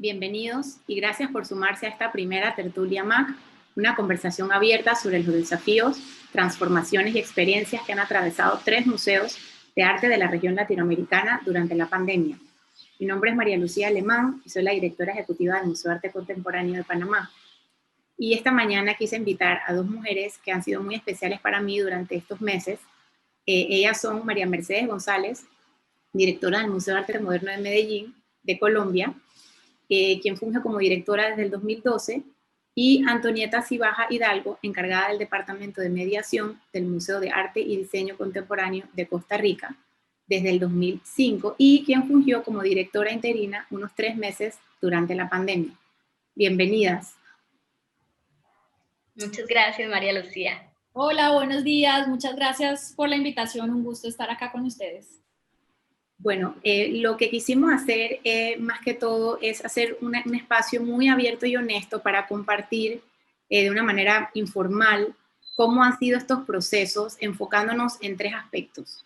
bienvenidos y gracias por sumarse a esta primera tertulia MAC, una conversación abierta sobre los desafíos, transformaciones y experiencias que han atravesado 3 museos de arte de la región latinoamericana durante la pandemia. Mi nombre es María Lucía Alemán y soy la directora ejecutiva del Museo de Arte Contemporáneo de Panamá. Y esta mañana quise invitar a 2 mujeres que han sido muy especiales para mí durante estos meses. Ellas son María Mercedes González, directora del Museo de Arte Moderno de Medellín, de Colombia, quien funge como directora desde el 2012, y Antonieta Cibaja Hidalgo, encargada del Departamento de Mediación del Museo de Arte y Diseño Contemporáneo de Costa Rica desde el 2005 y quien fungió como directora interina unos 3 meses durante la pandemia. Bienvenidas. Muchas gracias, María Lucía. Hola, buenos días. Muchas gracias por la invitación. Un gusto estar acá con ustedes. Bueno, lo que quisimos hacer más que todo es hacer un espacio muy abierto y honesto para compartir de una manera informal cómo han sido estos procesos, enfocándonos en 3 aspectos.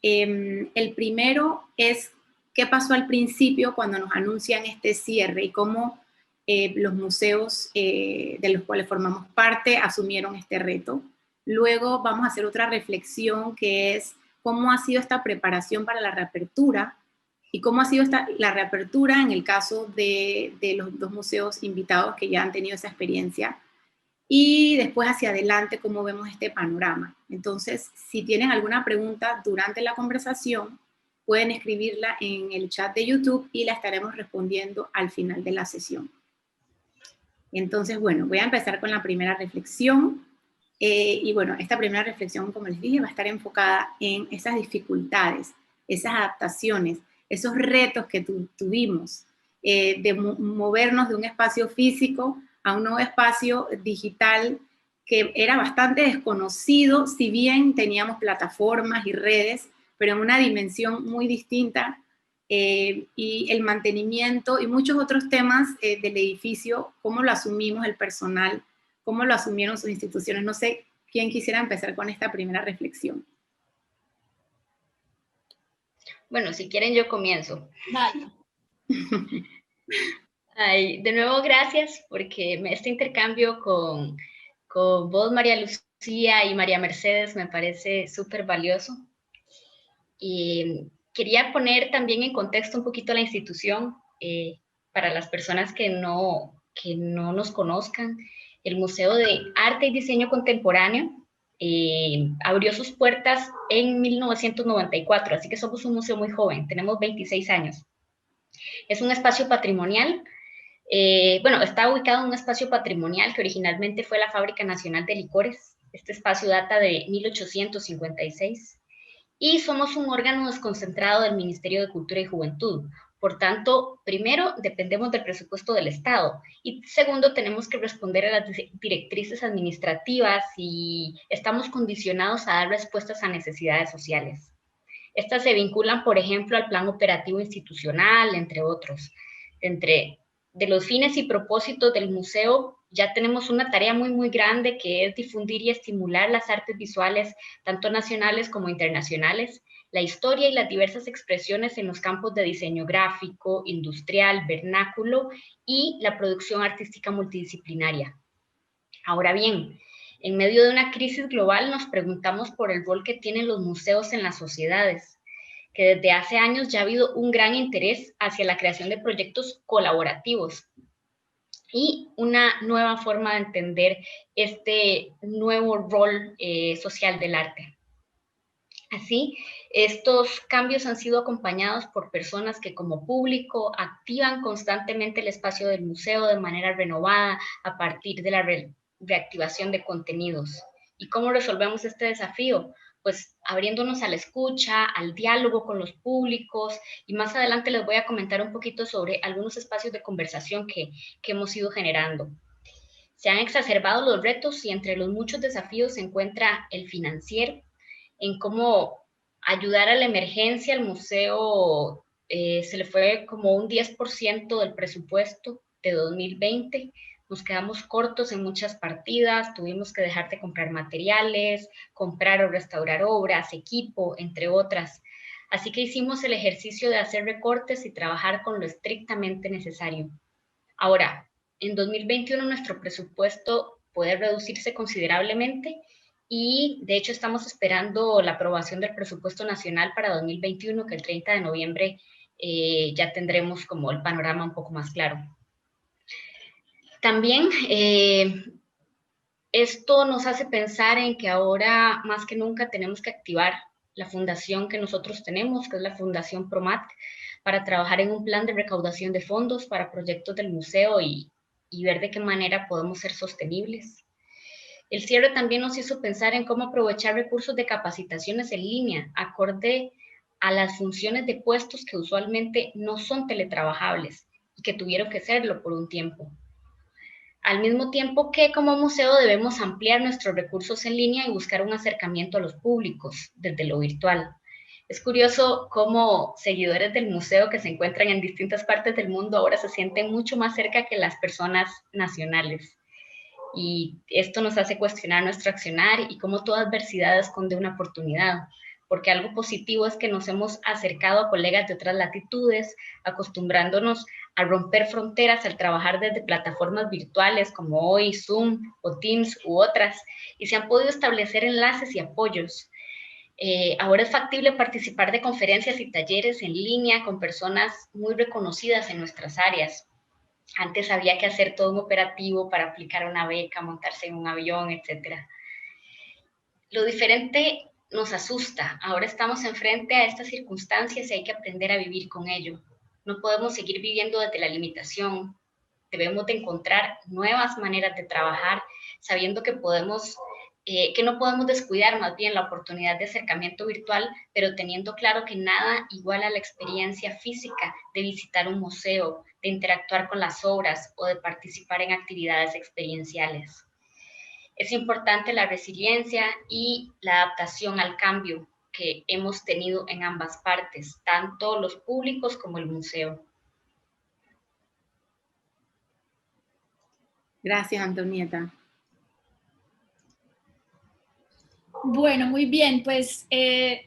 El primero es qué pasó al principio cuando nos anuncian este cierre y cómo los museos de los cuales formamos parte asumieron este reto. Luego vamos a hacer otra reflexión que es cómo ha sido esta preparación para la reapertura y cómo ha sido la reapertura en el caso de los 2 museos invitados que ya han tenido esa experiencia. Y después hacia adelante, cómo vemos este panorama. Entonces, si tienen alguna pregunta durante la conversación, pueden escribirla en el chat de YouTube y la estaremos respondiendo al final de la sesión. Entonces, bueno, voy a empezar con la primera reflexión. Y bueno, esta primera reflexión, como les dije, va a estar enfocada en esas dificultades, esas adaptaciones, esos retos que tuvimos de movernos de un espacio físico a un nuevo espacio digital que era bastante desconocido, si bien teníamos plataformas y redes, pero en una dimensión muy distinta, y el mantenimiento y muchos otros temas del edificio, cómo lo asumimos el personal, cómo lo asumieron sus instituciones. No sé quién quisiera empezar con esta primera reflexión. Bueno, si quieren yo comienzo. Dale. Ay, de nuevo, gracias, porque este intercambio con vos, María Lucía, y María Mercedes me parece súper valioso. Y quería poner también en contexto un poquito la institución, para las personas que no nos conozcan. El Museo de Arte y Diseño Contemporáneo abrió sus puertas en 1994, así que somos un museo muy joven, tenemos 26 años. Es un espacio patrimonial. Está ubicado en un espacio patrimonial que originalmente fue la Fábrica Nacional de Licores. Este espacio data de 1856 y somos un órgano desconcentrado del Ministerio de Cultura y Juventud. Por tanto, primero, dependemos del presupuesto del Estado y segundo, tenemos que responder a las directrices administrativas y estamos condicionados a dar respuestas a necesidades sociales. Estas se vinculan, por ejemplo, al plan operativo institucional, entre otros. De los fines y propósitos del museo, ya tenemos una tarea muy, muy grande que es difundir y estimular las artes visuales, tanto nacionales como internacionales, la historia y las diversas expresiones en los campos de diseño gráfico, industrial, vernáculo y la producción artística multidisciplinaria. Ahora bien, en medio de una crisis global nos preguntamos por el rol que tienen los museos en las sociedades, que desde hace años ya ha habido un gran interés hacia la creación de proyectos colaborativos y una nueva forma de entender este nuevo rol social del arte. Así, estos cambios han sido acompañados por personas que como público activan constantemente el espacio del museo de manera renovada a partir de la reactivación de contenidos. ¿Y cómo resolvemos este desafío? Pues abriéndonos a la escucha, al diálogo con los públicos, y más adelante les voy a comentar un poquito sobre algunos espacios de conversación que hemos ido generando. Se han exacerbado los retos y entre los muchos desafíos se encuentra el financiero, en cómo ayudar a la emergencia. Al museo se le fue como un 10% del presupuesto de 2020, nos quedamos cortos en muchas partidas, tuvimos que dejar de comprar materiales, comprar o restaurar obras, equipo, entre otras. Así que hicimos el ejercicio de hacer recortes y trabajar con lo estrictamente necesario. Ahora, en 2021 nuestro presupuesto puede reducirse considerablemente y de hecho estamos esperando la aprobación del presupuesto nacional para 2021, que el 30 de noviembre ya tendremos como el panorama un poco más claro. También esto nos hace pensar en que ahora más que nunca tenemos que activar la fundación que nosotros tenemos, que es la Fundación PROMAT, para trabajar en un plan de recaudación de fondos para proyectos del museo y ver de qué manera podemos ser sostenibles. El cierre también nos hizo pensar en cómo aprovechar recursos de capacitaciones en línea, acorde a las funciones de puestos que usualmente no son teletrabajables y que tuvieron que serlo por un tiempo. Al mismo tiempo que como museo debemos ampliar nuestros recursos en línea y buscar un acercamiento a los públicos desde lo virtual. Es curioso cómo seguidores del museo que se encuentran en distintas partes del mundo ahora se sienten mucho más cerca que las personas nacionales. Y esto nos hace cuestionar nuestro accionar y cómo toda adversidad esconde una oportunidad, porque algo positivo es que nos hemos acercado a colegas de otras latitudes, acostumbrándonos a romper fronteras al trabajar desde plataformas virtuales como hoy Zoom o Teams u otras, y se han podido establecer enlaces y apoyos. Ahora es factible participar de conferencias y talleres en línea con personas muy reconocidas en nuestras áreas. Antes había que hacer todo un operativo para aplicar una beca, montarse en un avión, etc. Lo diferente nos asusta. Ahora estamos enfrente a estas circunstancias y hay que aprender a vivir con ello. No podemos seguir viviendo desde la limitación. Debemos de encontrar nuevas maneras de trabajar, sabiendo que no podemos descuidar más bien la oportunidad de acercamiento virtual, pero teniendo claro que nada iguala a la experiencia física de visitar un museo, de interactuar con las obras o de participar en actividades experienciales. Es importante la resiliencia y la adaptación al cambio que hemos tenido en ambas partes, tanto los públicos como el museo. Gracias, Antonieta. Bueno, muy bien, pues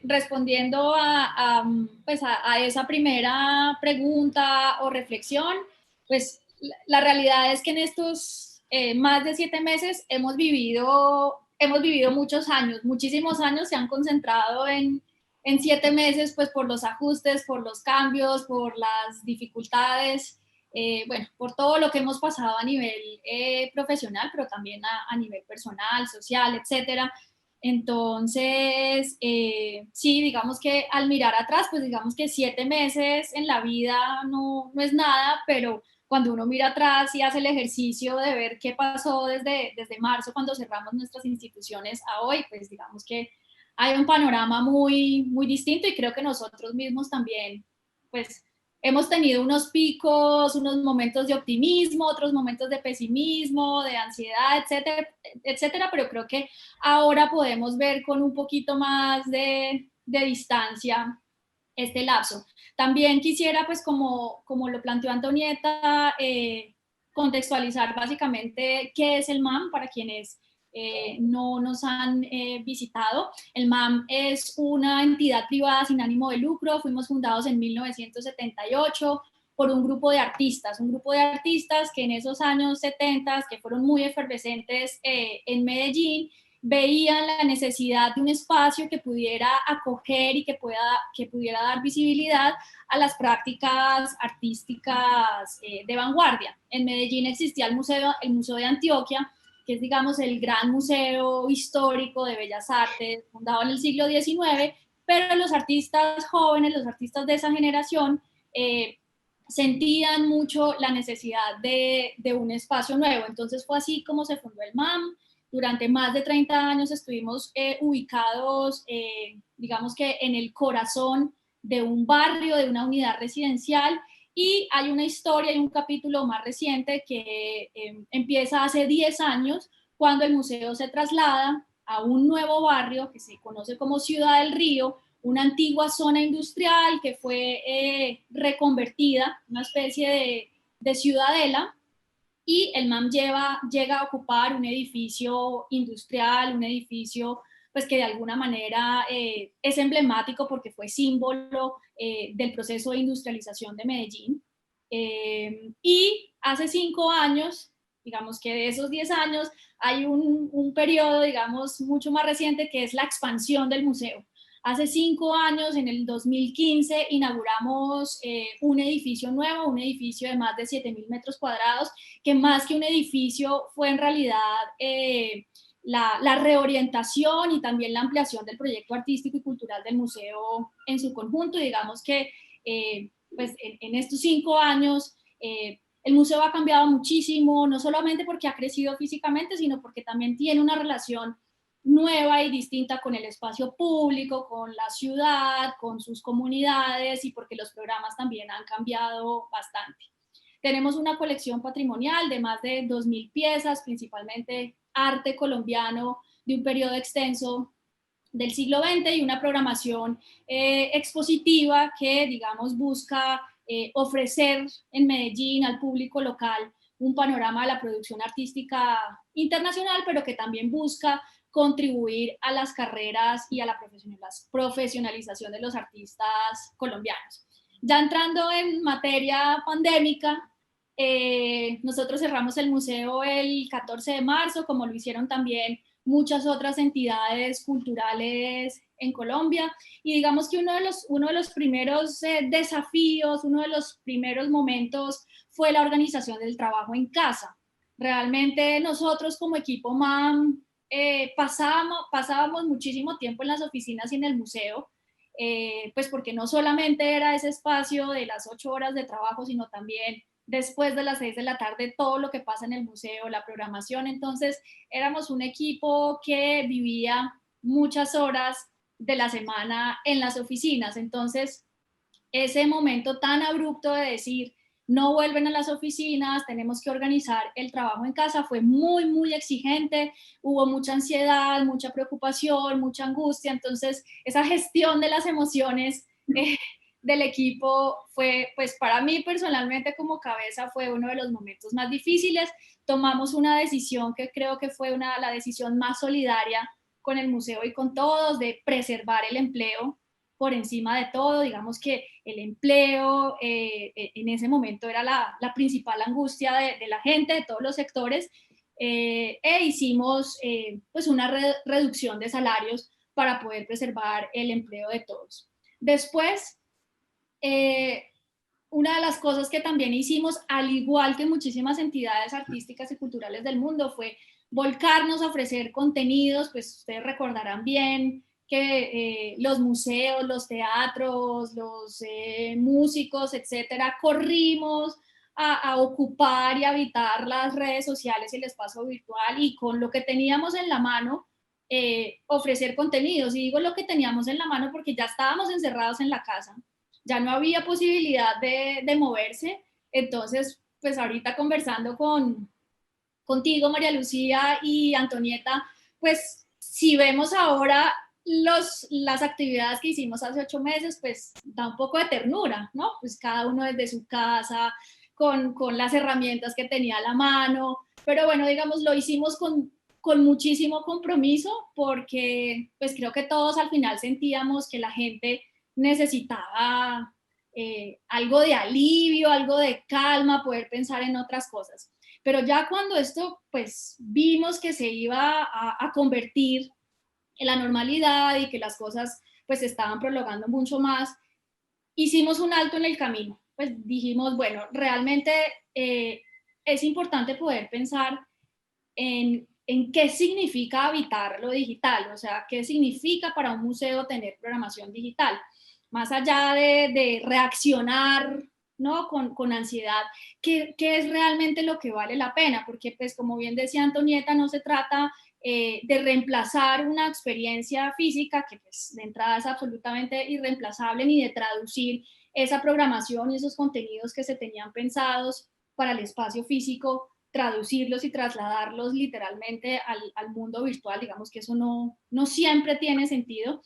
respondiendo a esa primera pregunta o reflexión, pues la realidad es que en estos más de 7 meses hemos vivido muchos años, muchísimos años se han concentrado en 7 meses, pues por los ajustes, por los cambios, por las dificultades, bueno, por todo lo que hemos pasado a nivel profesional, pero también a nivel personal, social, etcétera. Entonces, sí, digamos que al mirar atrás, pues digamos que 7 meses en la vida no es nada, pero cuando uno mira atrás y hace el ejercicio de ver qué pasó desde marzo, cuando cerramos nuestras instituciones a hoy, pues digamos que hay un panorama muy, muy distinto y creo que nosotros mismos también, pues hemos tenido unos picos, unos momentos de optimismo, otros momentos de pesimismo, de ansiedad, etcétera, etcétera, pero creo que ahora podemos ver con un poquito más de distancia este lapso. También quisiera, pues como lo planteó Antonieta, contextualizar básicamente qué es el MAM para quienes no nos han visitado. El MAM es una entidad privada sin ánimo de lucro, fuimos fundados en 1978 por un grupo de artistas que en esos años 70, que fueron muy efervescentes en Medellín, veían la necesidad de un espacio que pudiera acoger y que pudiera dar visibilidad a las prácticas artísticas de vanguardia. En Medellín existía el Museo de Antioquia, que es, digamos, el gran museo histórico de bellas artes, fundado en el siglo XIX, pero los artistas jóvenes, los artistas de esa generación, sentían mucho la necesidad de un espacio nuevo. Entonces fue así como se fundó el MAM. Durante más de 30 años estuvimos ubicados, digamos que en el corazón de un barrio, de una unidad residencial, y hay una historia y un capítulo más reciente que empieza hace 10 años, cuando el museo se traslada a un nuevo barrio que se conoce como Ciudad del Río, una antigua zona industrial que fue reconvertida, una especie de ciudadela, y el MAM llega a ocupar un edificio industrial, un edificio pues que de alguna manera es emblemático porque fue símbolo del proceso de industrialización de Medellín. Y hace 5 años, digamos que de esos 10 años, hay un periodo, digamos, mucho más reciente, que es la expansión del museo. Hace 5 años, en el 2015, inauguramos un edificio nuevo, un edificio de más de 7.000 metros cuadrados, que más que un edificio fue en realidad la reorientación y también la ampliación del proyecto artístico y cultural del museo en su conjunto. Y digamos que pues en estos 5 años el museo ha cambiado muchísimo, no solamente porque ha crecido físicamente, sino porque también tiene una relación nueva y distinta con el espacio público, con la ciudad, con sus comunidades, y porque los programas también han cambiado bastante. Tenemos una colección patrimonial de más de 2.000 piezas, principalmente arte colombiano de un periodo extenso del siglo XX, y una programación expositiva que, digamos, busca ofrecer en Medellín al público local un panorama de la producción artística internacional, pero que también busca contribuir a las carreras y a la profesionalización de los artistas colombianos. Ya entrando en materia pandémica, nosotros cerramos el museo el 14 de marzo, como lo hicieron también muchas otras entidades culturales en Colombia, y digamos que uno de los primeros desafíos, uno de los primeros momentos fue la organización del trabajo en casa. Realmente nosotros como equipo MAM pasábamos muchísimo tiempo en las oficinas y en el museo, pues porque no solamente era ese espacio de las 8 horas de trabajo, sino también después de las 6 de la tarde todo lo que pasa en el museo, la programación. Entonces éramos un equipo que vivía muchas horas de la semana en las oficinas. Entonces ese momento tan abrupto de decir no vuelven a las oficinas, tenemos que organizar el trabajo en casa, fue muy, muy exigente, hubo mucha ansiedad, mucha preocupación, mucha angustia. Entonces esa gestión de las emociones del equipo fue, pues para mí personalmente como cabeza, fue uno de los momentos más difíciles. Tomamos una decisión que creo que fue la decisión más solidaria con el museo y con todos, de preservar el empleo por encima de todo. Digamos que el empleo en ese momento era la principal angustia de la gente, de todos los sectores, hicimos pues una reducción de salarios para poder preservar el empleo de todos. Después, una de las cosas que también hicimos, al igual que muchísimas entidades artísticas y culturales del mundo, fue volcarnos a ofrecer contenidos. Pues ustedes recordarán bien que los museos, los teatros, los músicos, etcétera, corrimos a ocupar y habitar las redes sociales y el espacio virtual, y con lo que teníamos en la mano, ofrecer contenidos. Y digo lo que teníamos en la mano porque ya estábamos encerrados en la casa, ya no había posibilidad de moverse. Entonces, pues ahorita conversando contigo, María Lucía y Antonieta, pues si vemos ahora las actividades que hicimos hace 8 meses, pues da un poco de ternura, ¿no? Pues cada uno desde su casa, con las herramientas que tenía a la mano, pero bueno, digamos, lo hicimos con muchísimo compromiso, porque pues creo que todos al final sentíamos que la gente necesitaba algo de alivio, algo de calma, poder pensar en otras cosas. Pero ya cuando esto, pues vimos que se iba a convertir en la normalidad y que las cosas pues se estaban prolongando mucho más, hicimos un alto en el camino. Pues dijimos, bueno, realmente es importante poder pensar en qué significa habitar lo digital, o sea, qué significa para un museo tener programación digital, más allá de reaccionar, ¿no? con ansiedad, ¿qué es realmente lo que vale la pena? Porque, pues, como bien decía Antonieta, no se trata de reemplazar una experiencia física, que pues de entrada es absolutamente irreemplazable, ni de traducir esa programación y esos contenidos que se tenían pensados para el espacio físico, traducirlos y trasladarlos literalmente al mundo virtual. Digamos que eso no siempre tiene sentido.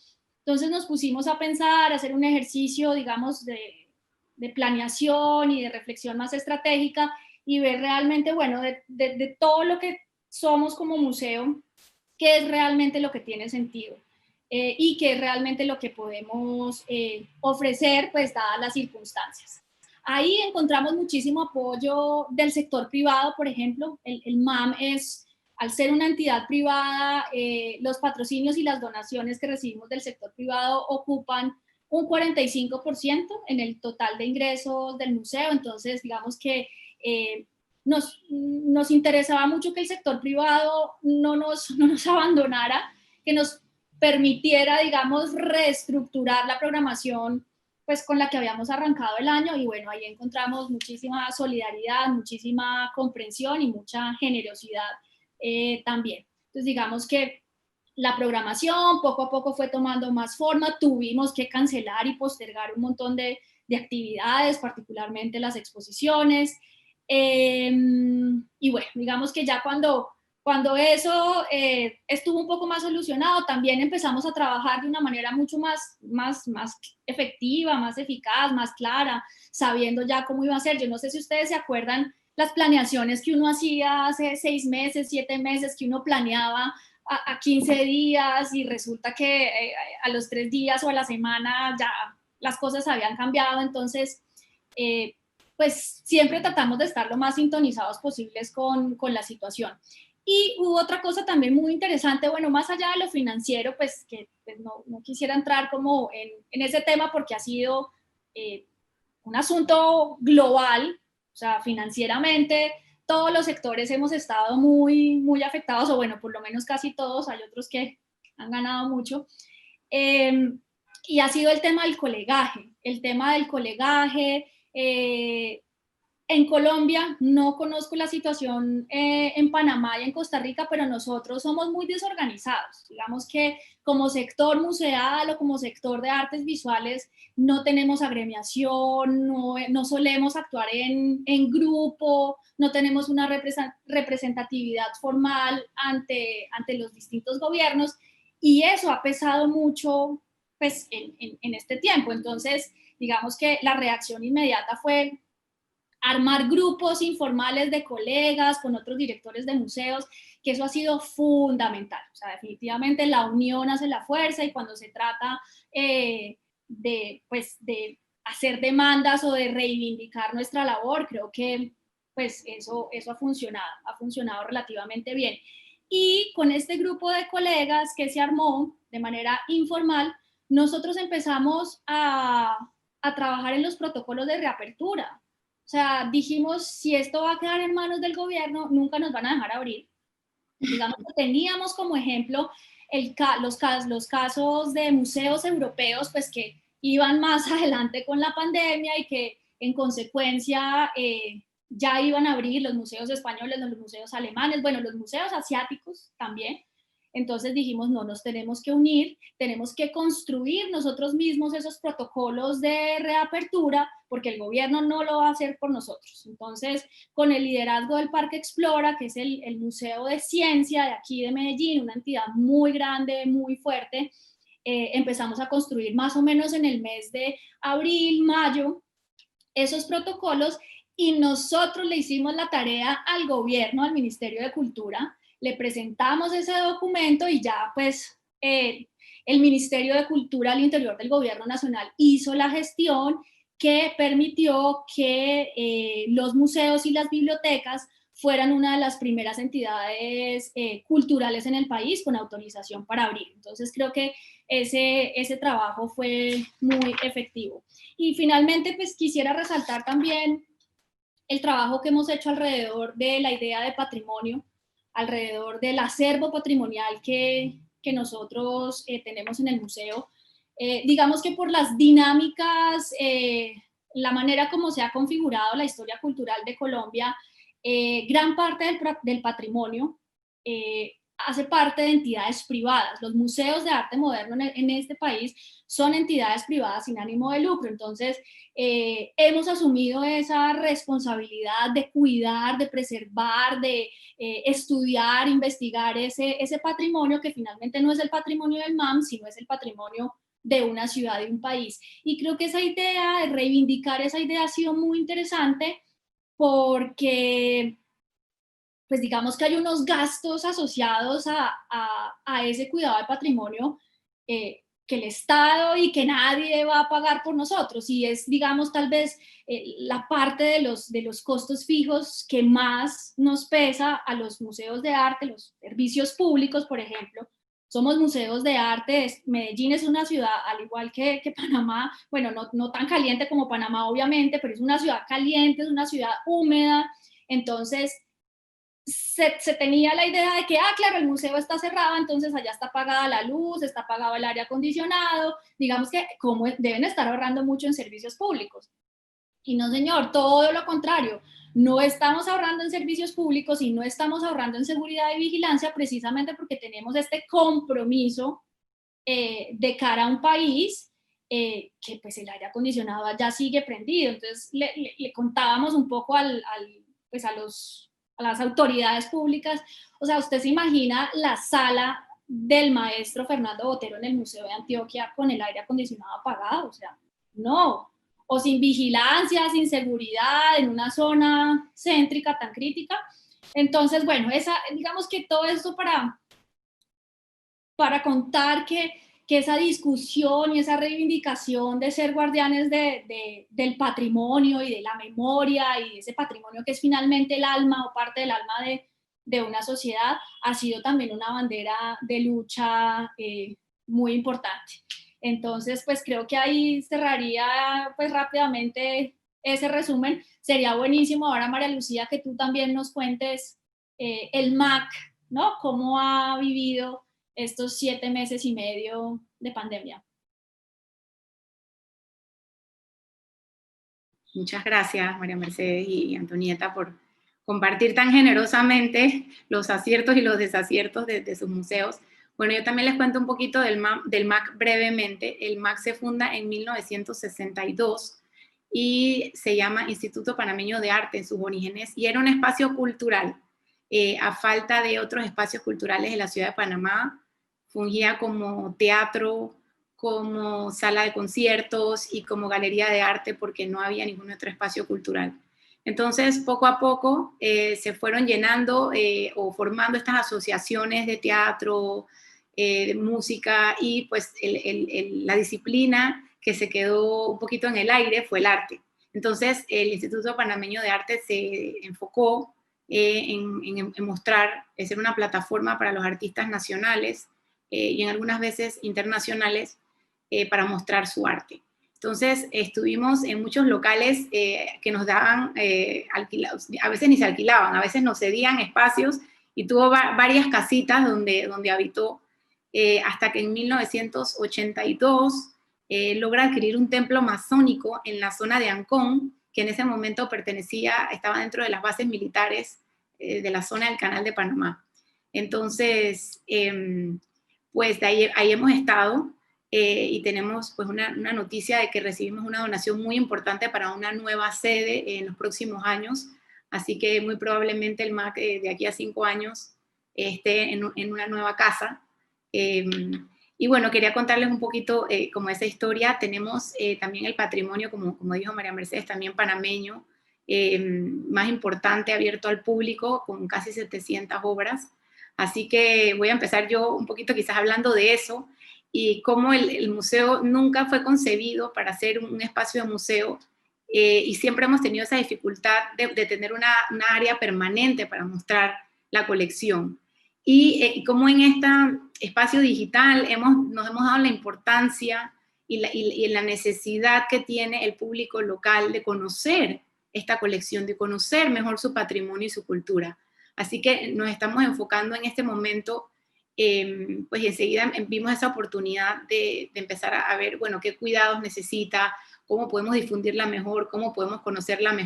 Entonces nos pusimos a pensar, a hacer un ejercicio, digamos, de planeación y de reflexión más estratégica, y ver realmente, bueno, de todo lo que somos como museo, qué es realmente lo que tiene sentido, y qué es realmente lo que podemos ofrecer, pues dadas las circunstancias. ahí encontramos muchísimo apoyo del sector privado, por ejemplo. El MAM es, al ser una entidad privada, los patrocinios y las donaciones que recibimos del sector privado ocupan un 45% en el total de ingresos del museo. Entonces, digamos que nos interesaba mucho que el sector privado no nos abandonara, que nos permitiera, digamos, reestructurar la programación pues con la que habíamos arrancado el año, y bueno, ahí encontramos muchísima solidaridad, muchísima comprensión y mucha generosidad también. Entonces, digamos que la programación poco a poco fue tomando más forma, tuvimos que cancelar y postergar un montón de actividades, particularmente las exposiciones, y bueno, digamos que ya cuando eso estuvo un poco más solucionado, también empezamos a trabajar de una manera mucho más efectiva, más eficaz, más clara, sabiendo ya cómo iba a ser. Yo no sé si ustedes se acuerdan las planeaciones que uno hacía hace 6 meses, 7 meses, que uno planeaba a 15 días y resulta que a los 3 días o a la semana ya las cosas habían cambiado. Entonces, pues siempre tratamos de estar lo más sintonizados posibles con la situación. Y hubo otra cosa también muy interesante, bueno, más allá de lo financiero, pues que pues no quisiera entrar como en ese tema porque ha sido un asunto global, o sea, financieramente todos los sectores hemos estado muy afectados, o bueno, por lo menos casi todos, hay otros que han ganado mucho, y ha sido el tema del colegaje, en Colombia no conozco la situación en Panamá y en Costa Rica, pero nosotros somos muy desorganizados. Digamos que como sector museal o como sector de artes visuales no tenemos agremiación, no solemos actuar en grupo, no tenemos una representatividad formal ante los distintos gobiernos, y eso ha pesado mucho pues, en este tiempo. Entonces, digamos que la reacción inmediata fue armar grupos informales de colegas con otros directores de museos, que eso ha sido fundamental. O sea, definitivamente la unión hace la fuerza, y cuando se trata de hacer demandas o de reivindicar nuestra labor, creo que pues eso ha funcionado relativamente bien. Y con este grupo de colegas que se armó de manera informal, nosotros empezamos a trabajar en los protocolos de reapertura. O sea, dijimos, si esto va a quedar en manos del gobierno, nunca nos van a dejar abrir. Digamos que teníamos como ejemplo los casos de museos europeos, pues que iban más adelante con la pandemia y que en consecuencia ya iban a abrir, los museos españoles, los museos alemanes, bueno, los museos asiáticos también. Entonces dijimos, no, nos tenemos que unir, tenemos que construir nosotros mismos esos protocolos de reapertura, porque el gobierno no lo va a hacer por nosotros. Entonces, con el liderazgo del Parque Explora, que es el Museo de Ciencia de aquí de Medellín, una entidad muy grande, muy fuerte, empezamos a construir más o menos en el mes de abril, mayo, esos protocolos, y nosotros le hicimos la tarea al gobierno, al Ministerio de Cultura, le presentamos ese documento y ya pues el Ministerio de Cultura al interior del Gobierno Nacional hizo la gestión que permitió que los museos y las bibliotecas fueran una de las primeras entidades culturales en el país con autorización para abrir. Entonces creo que ese trabajo fue muy efectivo. Y finalmente pues quisiera resaltar también el trabajo que hemos hecho alrededor de la idea de patrimonio, alrededor del acervo patrimonial que nosotros tenemos en el museo. Digamos que por las dinámicas, la manera como se ha configurado la historia cultural de Colombia, gran parte del patrimonio hace parte de entidades privadas. Los museos de arte moderno en este país son entidades privadas sin ánimo de lucro. Entonces, hemos asumido esa responsabilidad de cuidar, de preservar, de estudiar, investigar ese patrimonio que finalmente no es el patrimonio del MAM, sino es el patrimonio de una ciudad, de un país. Y creo que esa idea, de reivindicar esa idea, ha sido muy interesante porque pues digamos que hay unos gastos asociados a ese cuidado del patrimonio el Estado y que nadie va a pagar por nosotros, y es, digamos, tal vez la parte de los costos fijos que más nos pesa a los museos de arte, los servicios públicos, por ejemplo. Somos museos de arte, Medellín es una ciudad, al igual que Panamá, bueno, no tan caliente como Panamá, obviamente, pero es una ciudad caliente, es una ciudad húmeda, entonces se tenía la idea de que, claro, el museo está cerrado, entonces allá está pagada la luz, está pagado el aire acondicionado, digamos que como deben estar ahorrando mucho en servicios públicos. Y no, señor, todo lo contrario. No estamos ahorrando en servicios públicos y no estamos ahorrando en seguridad y vigilancia precisamente porque tenemos este compromiso de cara a un país que pues el aire acondicionado ya sigue prendido. Entonces le contábamos un poco pues a las autoridades públicas. O sea, usted se imagina la sala del maestro Fernando Botero en el Museo de Antioquia con el aire acondicionado apagado. O sea, no. O sin vigilancia, sin seguridad, en una zona céntrica tan crítica. Entonces, bueno, digamos que todo esto para contar que esa discusión y esa reivindicación de ser guardianes del patrimonio y de la memoria y de ese patrimonio que es finalmente el alma o parte del alma de una sociedad, ha sido también una bandera de lucha muy importante. Entonces, pues creo que ahí cerraría pues rápidamente ese resumen. Sería buenísimo ahora, María Lucía, que tú también nos cuentes el MAC, ¿no? Cómo ha vivido estos 7 meses y medio de pandemia. Muchas gracias, María Mercedes y Antonieta, por compartir tan generosamente los aciertos y los desaciertos de sus museos. Bueno, yo también les cuento un poquito del MAC brevemente. El MAC se funda en 1962 y se llama Instituto Panameño de Arte en sus orígenes, y era un espacio cultural. A falta de otros espacios culturales en la ciudad de Panamá, fungía como teatro, como sala de conciertos y como galería de arte, porque no había ningún otro espacio cultural. Entonces, poco a poco se fueron llenando o formando estas asociaciones de teatro, de música, y pues la disciplina que se quedó un poquito en el aire fue el arte. Entonces, el Instituto Panameño de Arte se enfocó en mostrar, en ser una plataforma para los artistas nacionales y en algunas veces internacionales para mostrar su arte. Entonces, estuvimos en muchos locales que nos daban alquilados, a veces ni se alquilaban, a veces nos cedían espacios, y tuvo varias casitas donde habitó, hasta que en 1982 logra adquirir un templo masónico en la zona de Ancón, que en ese momento estaba dentro de las bases militares de la zona del Canal de Panamá. Entonces, pues de ahí hemos estado, y tenemos pues una noticia de que recibimos una donación muy importante para una nueva sede en los próximos años, así que muy probablemente el MAC de aquí a 5 años esté en una nueva casa. Y bueno, quería contarles un poquito como esa historia. Tenemos también el patrimonio, como dijo María Mercedes, también panameño, más importante, abierto al público, con casi 700 obras. Así que voy a empezar yo un poquito quizás hablando de eso, y cómo el museo nunca fue concebido para ser un espacio de museo, y siempre hemos tenido esa dificultad de tener una área permanente para mostrar la colección. Y como en este espacio digital nos hemos dado la importancia y la necesidad que tiene el público local de conocer esta colección, de conocer mejor su patrimonio y su cultura. Así que nos estamos enfocando en este momento, pues enseguida vimos esa oportunidad de empezar a ver, bueno, qué cuidados necesita, cómo podemos difundirla mejor, cómo podemos conocerla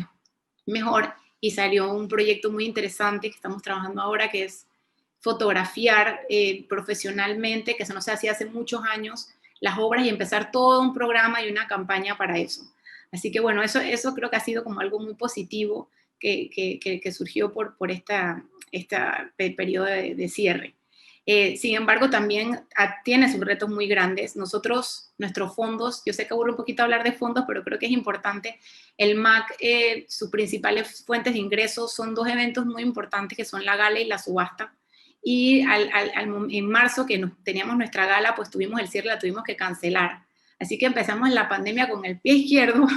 mejor, y salió un proyecto muy interesante que estamos trabajando ahora, que es fotografiar profesionalmente, que eso no se hacía hace muchos años, las obras, y empezar todo un programa y una campaña para eso. Así que bueno, eso creo que ha sido como algo muy positivo que surgió por este periodo de cierre. Sin embargo, también tiene sus retos muy grandes. Nuestros fondos, yo sé que aburre un poquito hablar de fondos, pero creo que es importante. El MAC, sus principales fuentes de ingresos son 2 eventos muy importantes, que son la gala y la subasta. y en marzo, que teníamos nuestra gala, pues tuvimos el cierre, la tuvimos que cancelar. Así que empezamos la pandemia con el pie izquierdo,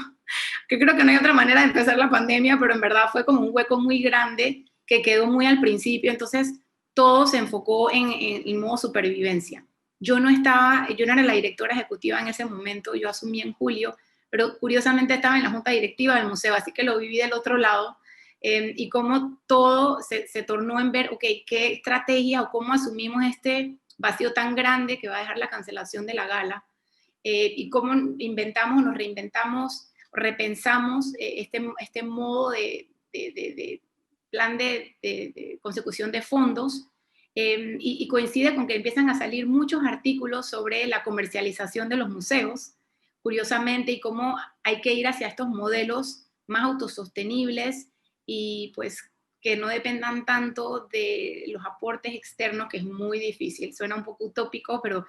que creo que no hay otra manera de empezar la pandemia, pero en verdad fue como un hueco muy grande que quedó muy al principio, entonces todo se enfocó en modo supervivencia. Yo no era la directora ejecutiva en ese momento, yo asumí en julio, pero curiosamente estaba en la junta directiva del museo, así que lo viví del otro lado, y cómo todo se tornó en ver, ok, qué estrategia o cómo asumimos este vacío tan grande que va a dejar la cancelación de la gala, y cómo inventamos, nos reinventamos, repensamos este modo de plan de consecución de fondos, y coincide con que empiezan a salir muchos artículos sobre la comercialización de los museos, curiosamente, y cómo hay que ir hacia estos modelos más autosostenibles y pues que no dependan tanto de los aportes externos, que es muy difícil, suena un poco utópico, pero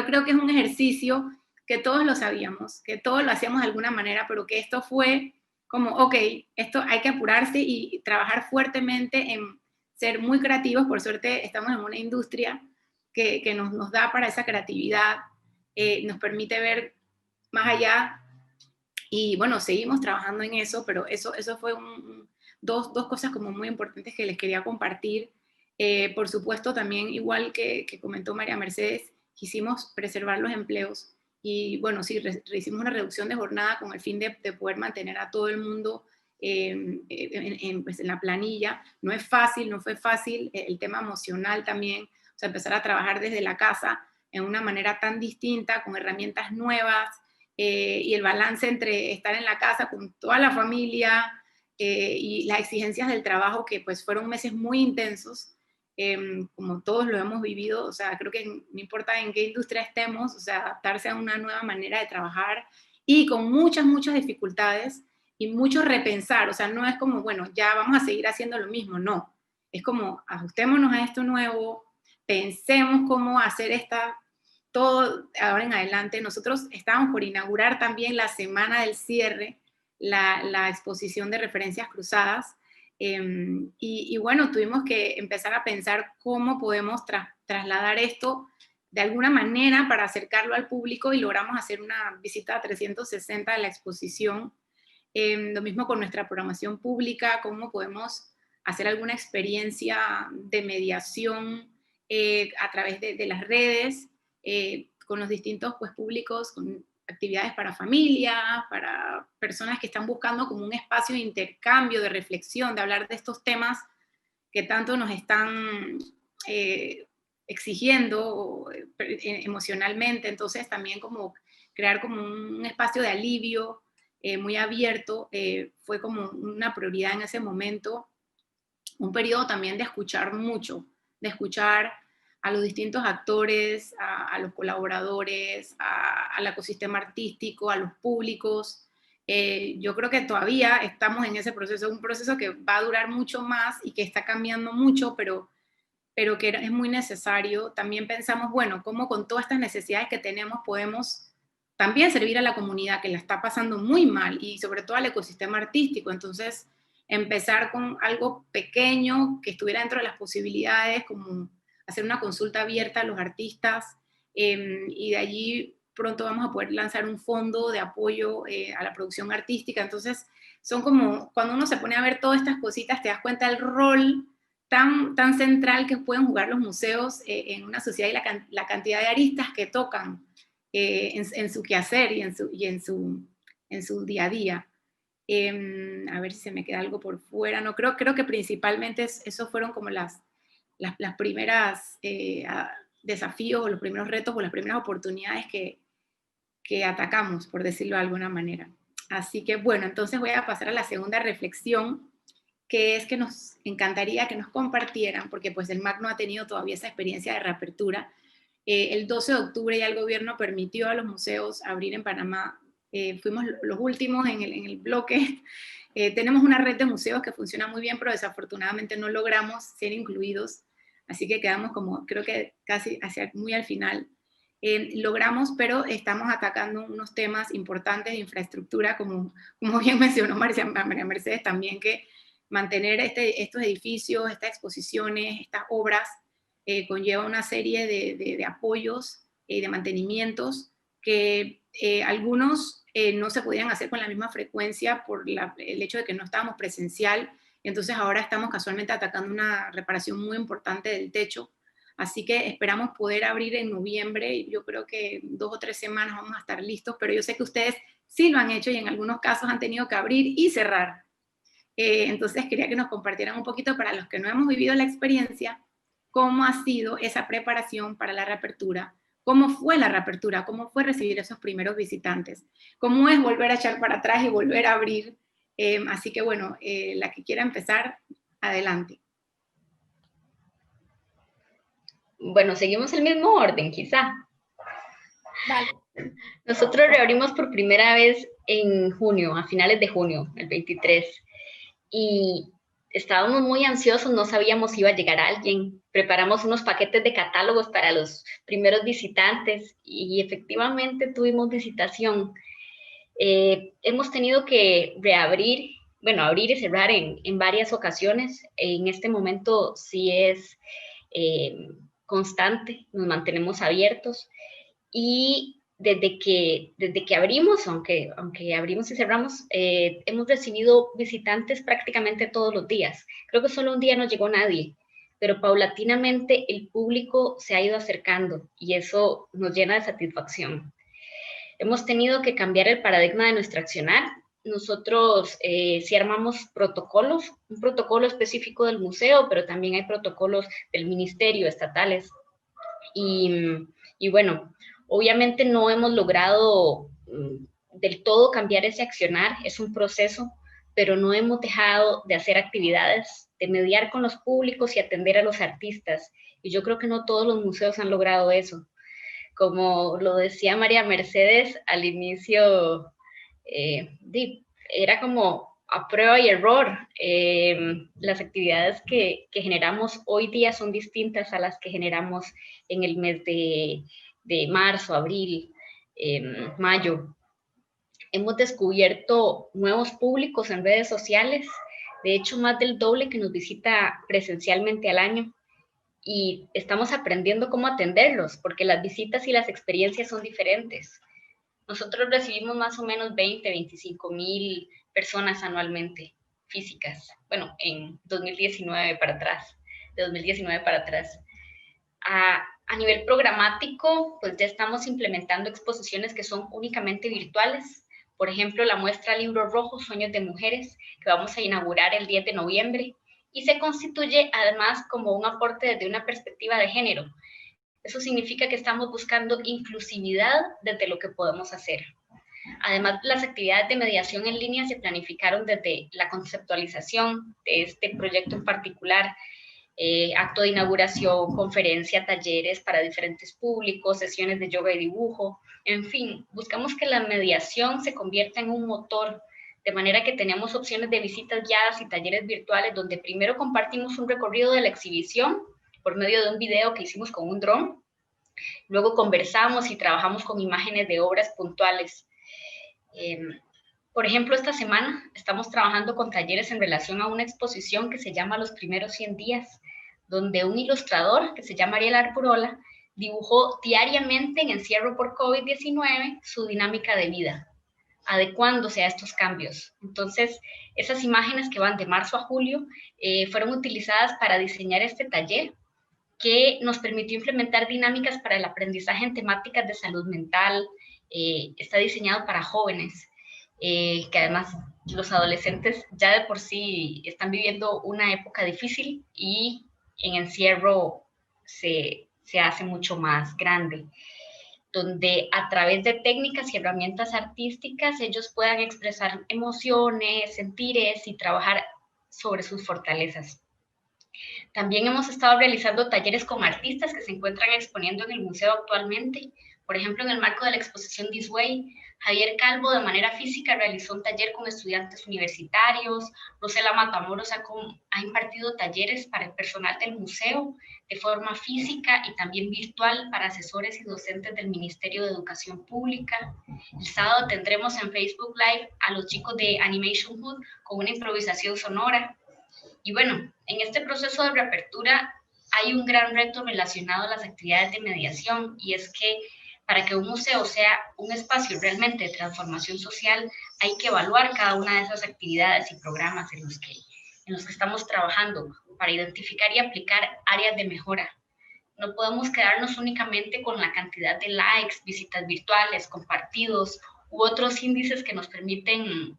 creo que es un ejercicio que todos lo sabíamos, que todos lo hacíamos de alguna manera, pero que esto fue como, ok, esto hay que apurarse y trabajar fuertemente en ser muy creativos. Por suerte estamos en una industria que nos da para esa creatividad, nos permite ver más allá, y bueno, seguimos trabajando en eso, pero eso fue dos cosas como muy importantes que les quería compartir. Por supuesto, también, igual que comentó María Mercedes, quisimos preservar los empleos, y bueno, sí, hicimos una reducción de jornada con el fin de poder mantener a todo el mundo pues en la planilla. No es fácil, no fue fácil, el tema emocional también, o sea, empezar a trabajar desde la casa en una manera tan distinta, con herramientas nuevas, y el balance entre estar en la casa con toda la familia, y las exigencias del trabajo, que pues fueron meses muy intensos, como todos lo hemos vivido. O sea, creo que no importa en qué industria estemos, o sea, adaptarse a una nueva manera de trabajar, y con muchas dificultades y mucho repensar. O sea, no es como, bueno, ya vamos a seguir haciendo lo mismo, no. Es como, ajustémonos a esto nuevo, pensemos cómo hacer todo ahora en adelante. Nosotros estábamos por inaugurar también la semana del cierre, la exposición de referencias cruzadas, y bueno, tuvimos que empezar a pensar cómo podemos trasladar esto de alguna manera para acercarlo al público, y logramos hacer una visita 360 de la exposición. Lo mismo con nuestra programación pública, cómo podemos hacer alguna experiencia de mediación a través de las redes, con los distintos pues, públicos, con actividades para familias, para personas que están buscando como un espacio de intercambio, de reflexión, de hablar de estos temas que tanto nos están exigiendo emocionalmente. Entonces también como crear como un espacio de alivio muy abierto, fue como una prioridad en ese momento. Un periodo también de escuchar mucho, de escuchar a los distintos actores, a los colaboradores, al ecosistema artístico, a los públicos. Yo creo que todavía estamos en ese proceso, un proceso que va a durar mucho más y que está cambiando mucho, pero que es muy necesario. También pensamos, bueno, cómo con todas estas necesidades que tenemos podemos también servir a la comunidad que la está pasando muy mal, y sobre todo al ecosistema artístico. Entonces, empezar con algo pequeño que estuviera dentro de las posibilidades, como hacer una consulta abierta a los artistas, y de allí pronto vamos a poder lanzar un fondo de apoyo a la producción artística. Entonces, son como, cuando uno se pone a ver todas estas cositas, te das cuenta del rol tan central que pueden jugar los museos en una sociedad, y la cantidad de aristas que tocan en su quehacer y en su día a día. A ver si se me queda algo por fuera. No, creo que principalmente esos fueron como las primeras desafíos, o los primeros retos, o las primeras oportunidades que atacamos, por decirlo de alguna manera. Así que bueno, entonces voy a pasar a la segunda reflexión, que es que nos encantaría que nos compartieran, porque pues el MAC no ha tenido todavía esa experiencia de reapertura. El 12 de octubre ya el gobierno permitió a los museos abrir en Panamá. Fuimos los últimos en el bloque. Tenemos una red de museos que funciona muy bien, pero desafortunadamente no logramos ser incluidos, así que quedamos como, creo que casi hacia muy al final. Logramos, pero estamos atacando unos temas importantes de infraestructura, como bien mencionó María Mercedes también, que mantener estos edificios, estas exposiciones, estas obras conlleva una serie de apoyos y de mantenimientos que algunos no se podían hacer con la misma frecuencia por el hecho de que no estábamos presencial. Entonces ahora estamos casualmente atacando una reparación muy importante del techo. Así que esperamos poder abrir en noviembre. Yo creo que 2 o 3 semanas vamos a estar listos, pero yo sé que ustedes sí lo han hecho y en algunos casos han tenido que abrir y cerrar. Entonces quería que nos compartieran un poquito, para los que no hemos vivido la experiencia, cómo ha sido esa preparación para la reapertura, cómo fue la reapertura, cómo fue recibir esos primeros visitantes, cómo es volver a echar para atrás y volver a abrir. Así que bueno, la que quiera empezar, adelante. Bueno, seguimos el mismo orden, quizá. Vale. Nosotros reabrimos por primera vez en junio, a finales de junio, el 23. Y estábamos muy ansiosos, no sabíamos si iba a llegar alguien. Preparamos unos paquetes de catálogos para los primeros visitantes y efectivamente tuvimos visitación. Hemos tenido que reabrir, bueno, abrir y cerrar en varias ocasiones. En este momento sí es constante, nos mantenemos abiertos y desde que abrimos, aunque abrimos y cerramos, hemos recibido visitantes prácticamente todos los días. Creo que solo un día no llegó nadie, pero paulatinamente el público se ha ido acercando y eso nos llena de satisfacción. Hemos tenido que cambiar el paradigma de nuestro accionar. Nosotros sí armamos protocolos, un protocolo específico del museo, pero también hay protocolos del ministerio, estatales. Y bueno, obviamente no hemos logrado del todo cambiar ese accionar, es un proceso, pero no hemos dejado de hacer actividades, de mediar con los públicos y atender a los artistas. Y yo creo que no todos los museos han logrado eso. Como lo decía María Mercedes al inicio, era como a prueba y error. Las actividades que generamos hoy día son distintas a las que generamos en el mes de marzo, abril, mayo. Hemos descubierto nuevos públicos en redes sociales, de hecho más del doble que nos visita presencialmente al año. Y estamos aprendiendo cómo atenderlos, porque las visitas y las experiencias son diferentes. Nosotros recibimos más o menos 20, 25 mil personas anualmente, físicas. Bueno, en 2019 para atrás, de 2019 para atrás. A nivel programático, pues ya estamos implementando exposiciones que son únicamente virtuales. Por ejemplo, la muestra Libro Rojo, Sueños de Mujeres, que vamos a inaugurar el 10 de noviembre, y se constituye además como un aporte desde una perspectiva de género. Eso significa que estamos buscando inclusividad desde lo que podemos hacer. Además, las actividades de mediación en línea se planificaron desde la conceptualización de este proyecto en particular, acto de inauguración, conferencia, talleres para diferentes públicos, sesiones de yoga y dibujo, en fin, buscamos que la mediación se convierta en un motor, de manera que tenemos opciones de visitas guiadas y talleres virtuales donde primero compartimos un recorrido de la exhibición por medio de un video que hicimos con un dron, luego conversamos y trabajamos con imágenes de obras puntuales. Por ejemplo, esta semana estamos trabajando con talleres en relación a una exposición que se llama Los primeros 100 días, donde un ilustrador que se llama Ariel Arburola dibujó diariamente en encierro por COVID-19 su dinámica de vida, adecuándose a estos cambios. Entonces, esas imágenes que van de marzo a julio fueron utilizadas para diseñar este taller que nos permitió implementar dinámicas para el aprendizaje en temáticas de salud mental. Está diseñado para jóvenes, que además los adolescentes ya de por sí están viviendo una época difícil y en encierro se hace mucho más grande, donde a través de técnicas y herramientas artísticas ellos puedan expresar emociones, sentires y trabajar sobre sus fortalezas. También hemos estado realizando talleres con artistas que se encuentran exponiendo en el museo actualmente. Por ejemplo, en el marco de la exposición This Way, Javier Calvo de manera física realizó un taller con estudiantes universitarios. Rosela Matamoros ha impartido talleres para el personal del museo de forma física y también virtual para asesores y docentes del Ministerio de Educación Pública. El sábado tendremos en Facebook Live a los chicos de Animation Hood con una improvisación sonora. Y bueno, en este proceso de reapertura hay un gran reto relacionado a las actividades de mediación, y es que para que un museo sea un espacio realmente de transformación social, hay que evaluar cada una de esas actividades y programas en los que estamos trabajando para identificar y aplicar áreas de mejora. No podemos quedarnos únicamente con la cantidad de likes, visitas virtuales, compartidos u otros índices que nos permiten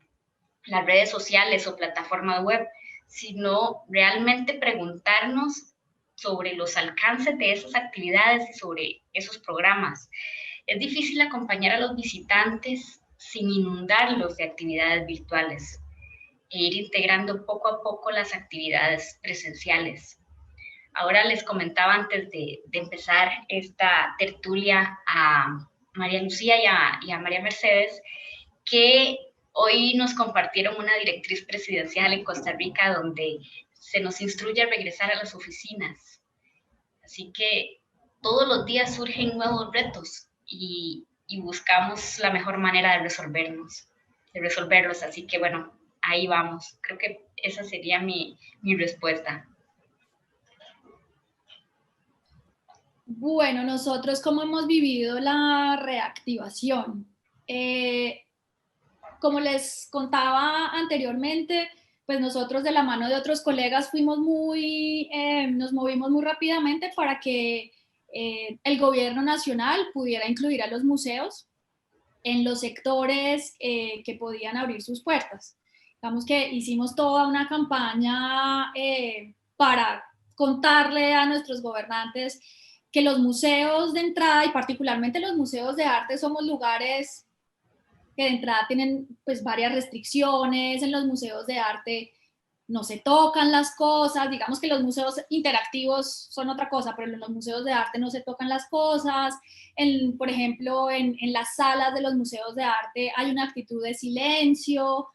las redes sociales o plataformas web, sino realmente preguntarnos sobre los alcances de esas actividades y sobre esos programas. Es difícil acompañar a los visitantes sin inundarlos de actividades virtuales e ir integrando poco a poco las actividades presenciales. Ahora les comentaba antes de empezar esta tertulia a María Lucía y a María Mercedes que hoy nos compartieron una directriz presidencial en Costa Rica donde se nos instruye a regresar a las oficinas. Así que todos los días surgen nuevos retos y buscamos la mejor manera de resolverlos. Así que bueno, ahí vamos. Creo que esa sería mi respuesta. Bueno, nosotros cómo hemos vivido la reactivación. Como les contaba anteriormente, pues nosotros de la mano de otros colegas nos movimos muy rápidamente para que el gobierno nacional pudiera incluir a los museos en los sectores que podían abrir sus puertas. Digamos que hicimos toda una campaña para contarle a nuestros gobernantes que los museos de entrada y particularmente los museos de arte somos lugares que de entrada tienen pues varias restricciones. En los museos de arte no se tocan las cosas, digamos que los museos interactivos son otra cosa, pero en los museos de arte no se tocan las cosas. Por ejemplo, en las salas de los museos de arte hay una actitud de silencio.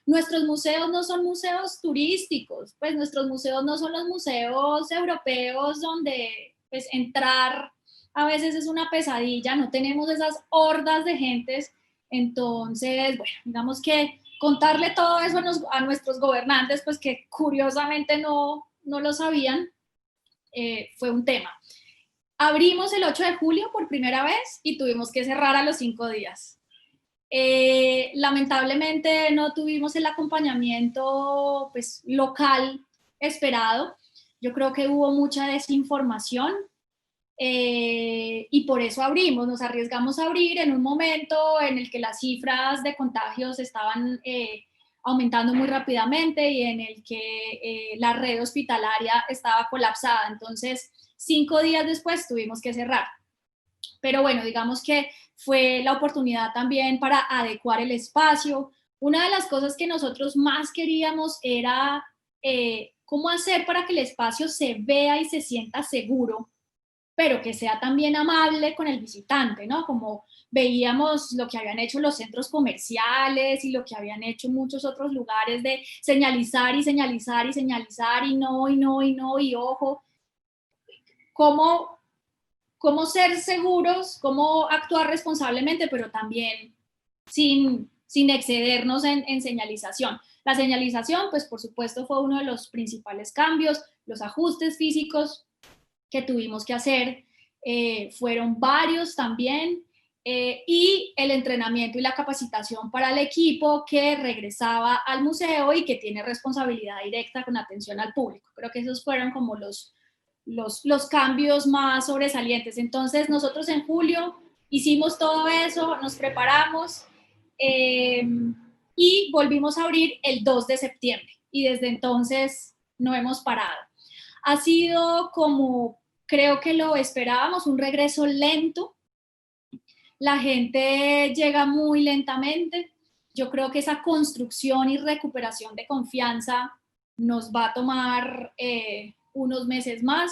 Nuestros museos no son museos turísticos, pues nuestros museos no son los museos europeos donde pues entrar a veces es una pesadilla, no tenemos esas hordas de gentes. Entonces, bueno, digamos que contarle todo eso a nuestros gobernantes, pues que curiosamente no lo sabían, fue un tema. Abrimos el 8 de julio por primera vez y tuvimos que cerrar a los 5 días. Lamentablemente no tuvimos el acompañamiento pues, local esperado. Yo creo que hubo mucha desinformación. Y por eso nos arriesgamos a abrir en un momento en el que las cifras de contagios estaban aumentando muy rápidamente y en el que la red hospitalaria estaba colapsada. Entonces, 5 días después tuvimos que cerrar. Pero bueno, digamos que fue la oportunidad también para adecuar el espacio. Una de las cosas que nosotros más queríamos era cómo hacer para que el espacio se vea y se sienta seguro, pero que sea también amable con el visitante, ¿no? Como veíamos lo que habían hecho los centros comerciales y lo que habían hecho muchos otros lugares de señalizar y señalizar y señalizar y no, y no, y no, y ojo. Cómo ser seguros, cómo actuar responsablemente, pero también sin excedernos en señalización. La señalización, pues por supuesto, fue uno de los principales cambios. Los ajustes físicos que tuvimos que hacer fueron varios también, y el entrenamiento y la capacitación para el equipo que regresaba al museo y que tiene responsabilidad directa con atención al público. Creo que esos fueron como los cambios más sobresalientes. Entonces nosotros en julio hicimos todo eso, nos preparamos y volvimos a abrir el 2 de septiembre y desde entonces no hemos parado. Ha sido como creo que lo esperábamos, un regreso lento. La gente llega muy lentamente. Yo creo que esa construcción y recuperación de confianza nos va a tomar unos meses más.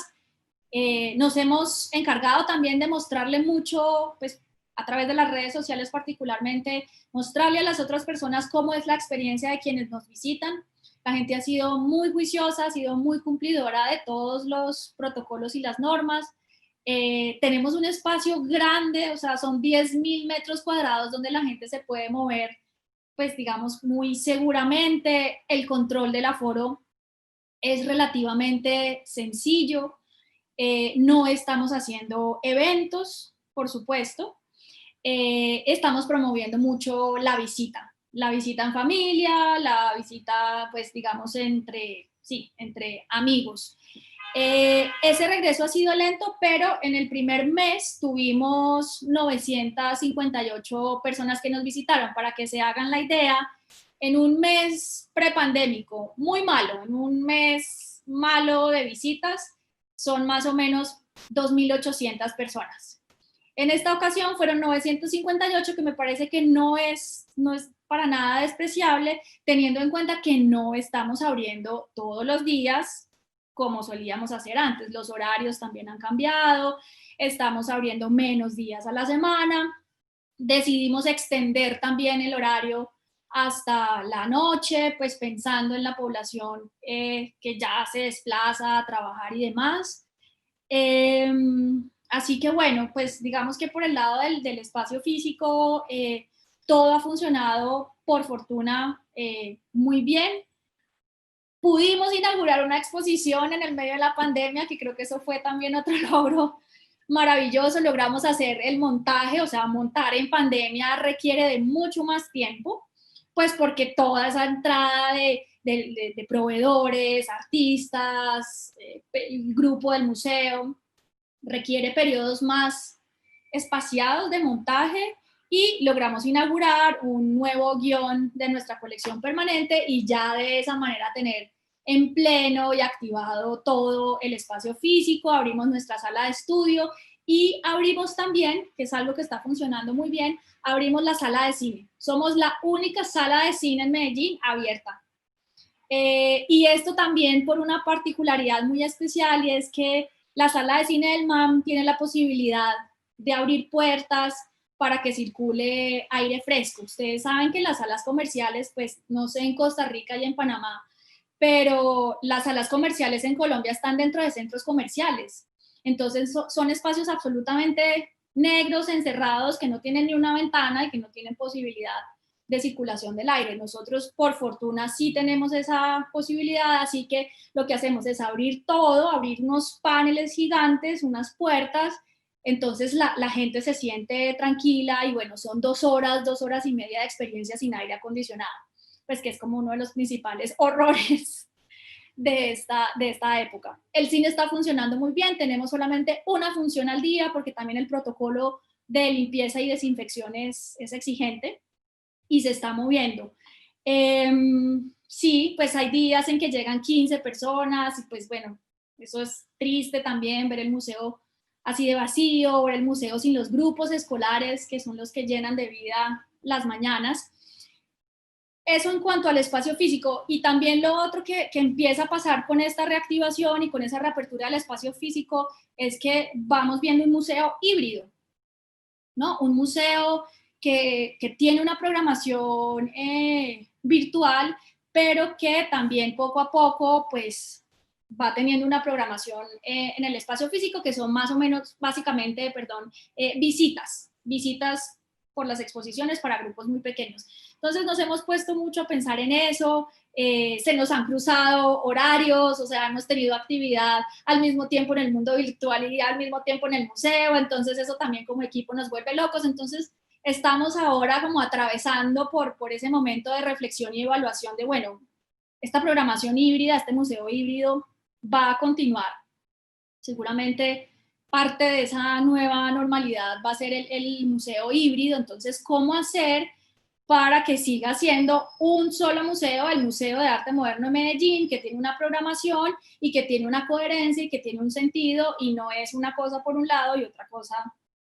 Nos hemos encargado también de mostrarle mucho, pues a través de las redes sociales particularmente, mostrarle a las otras personas cómo es la experiencia de quienes nos visitan. La gente ha sido muy juiciosa, ha sido muy cumplidora de todos los protocolos y las normas. Tenemos un espacio grande, o sea, son 10.000 metros cuadrados donde la gente se puede mover, pues digamos, muy seguramente. El control del aforo es relativamente sencillo. No estamos haciendo eventos, por supuesto. Estamos promoviendo mucho la visita en familia, la visita, pues digamos, entre amigos. Ese regreso ha sido lento, pero en el primer mes tuvimos 958 personas que nos visitaron. Para que se hagan la idea, en un mes prepandémico, muy malo, en un mes malo de visitas, son más o menos 2.800 personas. En esta ocasión fueron 958, que me parece que no es para nada despreciable, teniendo en cuenta que no estamos abriendo todos los días como solíamos hacer antes. Los horarios también han cambiado, estamos abriendo menos días a la semana, decidimos extender también el horario hasta la noche, pues pensando en la población que ya se desplaza a trabajar y demás. Así que bueno, pues digamos que por el lado del espacio físico, todo ha funcionado por fortuna muy bien. Pudimos inaugurar una exposición en el medio de la pandemia, que creo que eso fue también otro logro maravilloso. Logramos hacer el montaje, o sea, montar en pandemia requiere de mucho más tiempo, pues porque toda esa entrada de proveedores, artistas, el grupo del museo, requiere periodos más espaciados de montaje, y logramos inaugurar un nuevo guión de nuestra colección permanente y ya de esa manera tener en pleno y activado todo el espacio físico. Abrimos nuestra sala de estudio y abrimos también, que es algo que está funcionando muy bien, abrimos la sala de cine. Somos la única sala de cine en Medellín abierta. Y esto también por una particularidad muy especial, y es que la sala de cine del MAM tiene la posibilidad de abrir puertas para que circule aire fresco. Ustedes saben que las salas comerciales, pues no sé en Costa Rica y en Panamá, pero las salas comerciales en Colombia están dentro de centros comerciales. Entonces son espacios absolutamente negros, encerrados, que no tienen ni una ventana y que no tienen posibilidad de circulación del aire. Nosotros, por fortuna, sí tenemos esa posibilidad, así que lo que hacemos es abrir todo, abrir unos paneles gigantes, unas puertas. Entonces la gente se siente tranquila y bueno, son 2 horas y media de experiencia sin aire acondicionado, pues que es como uno de los principales horrores de esta época. El cine está funcionando muy bien, tenemos solamente una función al día porque también el protocolo de limpieza y desinfección es exigente y se está moviendo. Sí, pues hay días en que llegan 15 personas y pues bueno, eso es triste también, ver el museo así de vacío, ver el museo sin los grupos escolares, que son los que llenan de vida las mañanas. Eso en cuanto al espacio físico. Y también lo otro que empieza a pasar con esta reactivación y con esa reapertura del espacio físico es que vamos viendo un museo híbrido, ¿no? Un museo que tiene una programación virtual, pero que también poco a poco pues va teniendo una programación en el espacio físico, que son más o menos, básicamente, visitas por las exposiciones para grupos muy pequeños. Entonces nos hemos puesto mucho a pensar en eso, se nos han cruzado horarios, o sea, hemos tenido actividad al mismo tiempo en el mundo virtual y al mismo tiempo en el museo, entonces eso también como equipo nos vuelve locos. Entonces estamos ahora como atravesando por ese momento de reflexión y evaluación de, bueno, esta programación híbrida, este museo híbrido va a continuar. Seguramente parte de esa nueva normalidad va a ser el museo híbrido. Entonces, ¿cómo hacer para que siga siendo un solo museo, el Museo de Arte Moderno de Medellín, que tiene una programación y que tiene una coherencia y que tiene un sentido, y no es una cosa por un lado y otra cosa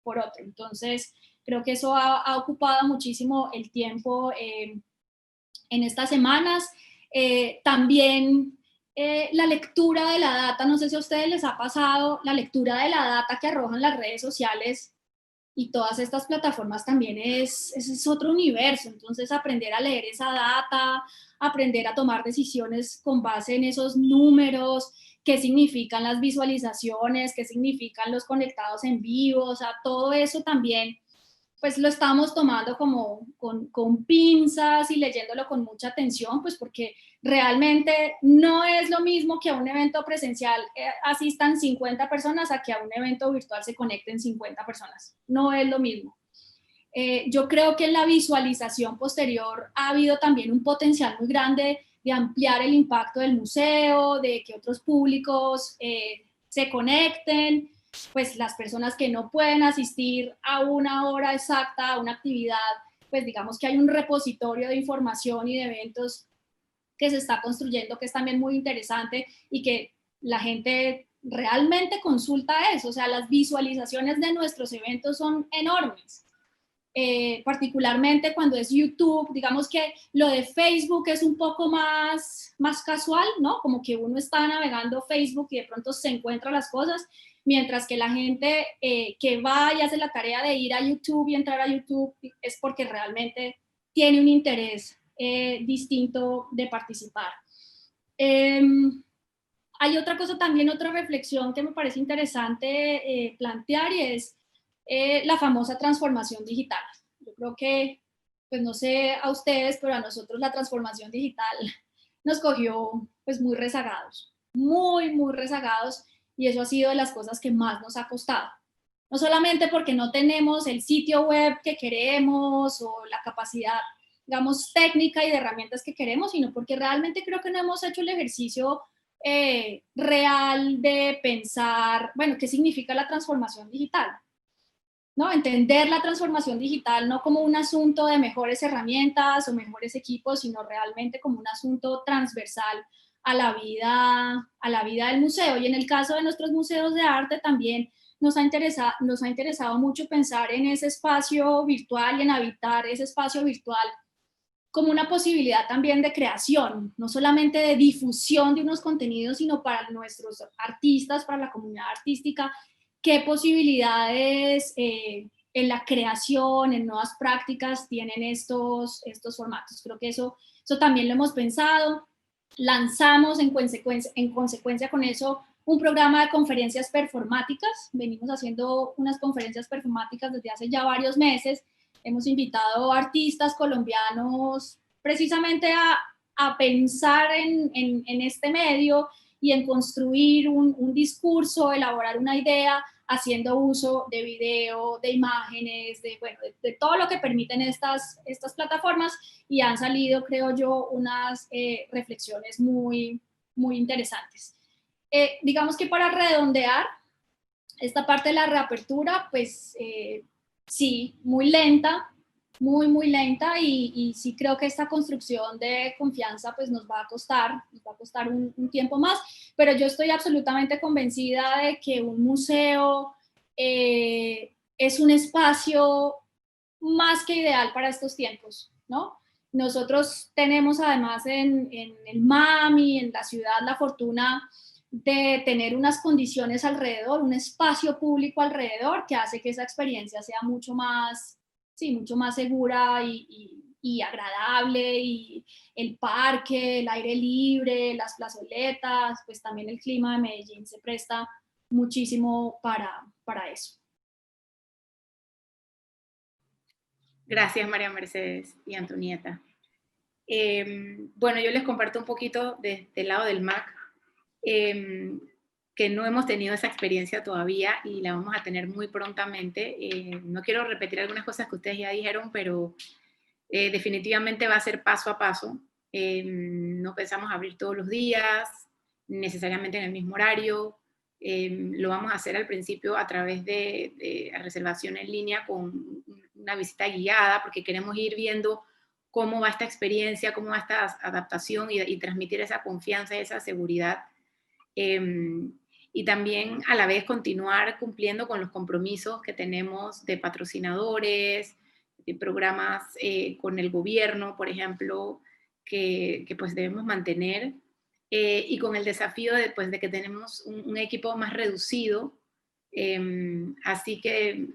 por otro? Entonces, creo que eso ha ocupado muchísimo el tiempo en estas semanas. También la lectura de la data, no sé si a ustedes les ha pasado, la lectura de la data que arrojan las redes sociales y todas estas plataformas también es otro universo. Entonces aprender a leer esa data, aprender a tomar decisiones con base en esos números, qué significan las visualizaciones, qué significan los conectados en vivo, o sea, todo eso también pues lo estamos tomando como con pinzas y leyéndolo con mucha atención, pues porque realmente no es lo mismo que a un evento presencial asistan 50 personas a que a un evento virtual se conecten 50 personas. No es lo mismo. Yo creo que en la visualización posterior ha habido también un potencial muy grande de ampliar el impacto del museo, de que otros públicos se conecten, pues las personas que no pueden asistir a una hora exacta, a una actividad, pues digamos que hay un repositorio de información y de eventos que se está construyendo, que es también muy interesante y que la gente realmente consulta eso, o sea, las visualizaciones de nuestros eventos son enormes. Particularmente cuando es YouTube, digamos que lo de Facebook es un poco más casual, ¿no? Como que uno está navegando Facebook y de pronto se encuentra las cosas, mientras que la gente que va y hace la tarea de ir a YouTube y entrar a YouTube es porque realmente tiene un interés distinto de participar. Hay otra cosa también, otra reflexión que me parece interesante plantear y es la famosa transformación digital. Yo creo que, pues no sé a ustedes, pero a nosotros la transformación digital nos cogió pues muy rezagados, muy rezagados, y eso ha sido de las cosas que más nos ha costado. No solamente porque no tenemos el sitio web que queremos o la capacidad, digamos, técnica y de herramientas que queremos, sino porque realmente creo que no hemos hecho el ejercicio real de pensar, bueno, ¿qué significa la transformación digital? ¿No? Entender la transformación digital no como un asunto de mejores herramientas o mejores equipos, sino realmente como un asunto transversal a la vida del museo. Y en el caso de nuestros museos de arte también nos ha interesado mucho pensar en ese espacio virtual y en habitar ese espacio virtual como una posibilidad también de creación, no solamente de difusión de unos contenidos, sino para nuestros artistas, para la comunidad artística, qué posibilidades en la creación, en nuevas prácticas tienen estos formatos. Creo que eso también lo hemos pensado. Lanzamos en consecuencia con eso un programa de conferencias performáticas. Venimos haciendo unas conferencias performáticas desde hace ya varios meses. Hemos invitado artistas colombianos precisamente a pensar en este medio y en construir un discurso, elaborar una idea, haciendo uso de video, de imágenes, de todo lo que permiten estas plataformas, y han salido, creo yo, unas reflexiones muy interesantes. Digamos que para redondear esta parte de la reapertura, pues sí, muy lenta, muy lenta, y sí creo que esta construcción de confianza pues nos va a costar un tiempo más, pero yo estoy absolutamente convencida de que un museo es un espacio más que ideal para estos tiempos, ¿no? Nosotros tenemos además en el MAMI, en la ciudad, la fortuna de tener unas condiciones alrededor, un espacio público alrededor que hace que esa experiencia sea mucho más segura y agradable, y el parque, el aire libre, las plazoletas, pues también el clima de Medellín se presta muchísimo para eso. Gracias, María Mercedes y Antonieta. Bueno, yo les comparto un poquito del lado del MAC, que no hemos tenido esa experiencia todavía y la vamos a tener muy prontamente. No quiero repetir algunas cosas que ustedes ya dijeron, pero definitivamente va a ser paso a paso. No pensamos abrir todos los días, necesariamente en el mismo horario. Lo vamos a hacer al principio a través de reservación en línea con una visita guiada, porque queremos ir viendo cómo va esta experiencia, cómo va esta adaptación y transmitir esa confianza y esa seguridad. Y también a la vez continuar cumpliendo con los compromisos que tenemos de patrocinadores, de programas con el gobierno, por ejemplo, que pues debemos mantener, y con el desafío de, pues, de que tenemos un equipo más reducido, así que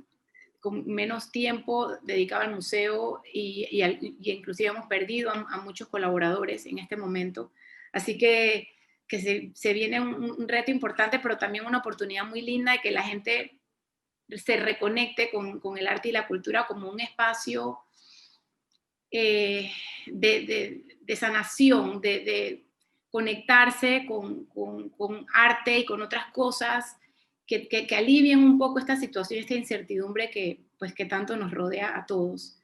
con menos tiempo dedicado al museo y inclusive hemos perdido a muchos colaboradores en este momento. Así que se viene un reto importante, pero también una oportunidad muy linda de que la gente se reconecte con el arte y la cultura como un espacio de sanación, de conectarse con arte y con otras cosas que alivien un poco esta situación, esta incertidumbre pues, que tanto nos rodea a todos.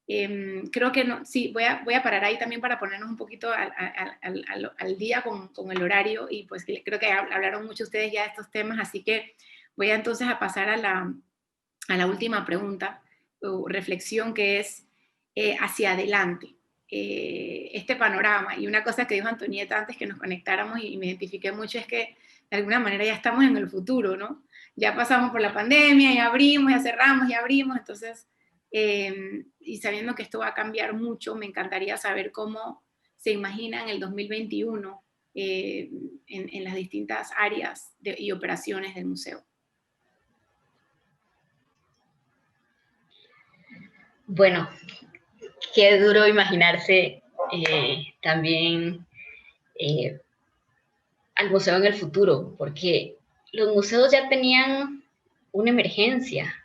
Creo que no, sí, voy a parar ahí también para ponernos un poquito al día con el horario, y pues creo que hablaron mucho ustedes ya de estos temas, así que voy entonces a pasar a la última pregunta o reflexión, que es hacia adelante. Este panorama, y una cosa que dijo Antonieta antes que nos conectáramos y me identifiqué mucho, es que de alguna manera ya estamos en el futuro, ¿no? Ya pasamos por la pandemia, ya abrimos, ya cerramos, ya abrimos, entonces, y sabiendo que esto va a cambiar mucho, me encantaría saber cómo se imagina en el 2021 en las distintas áreas y operaciones del museo. Bueno, qué duro imaginarse también al museo en el futuro, porque los museos ya tenían una emergencia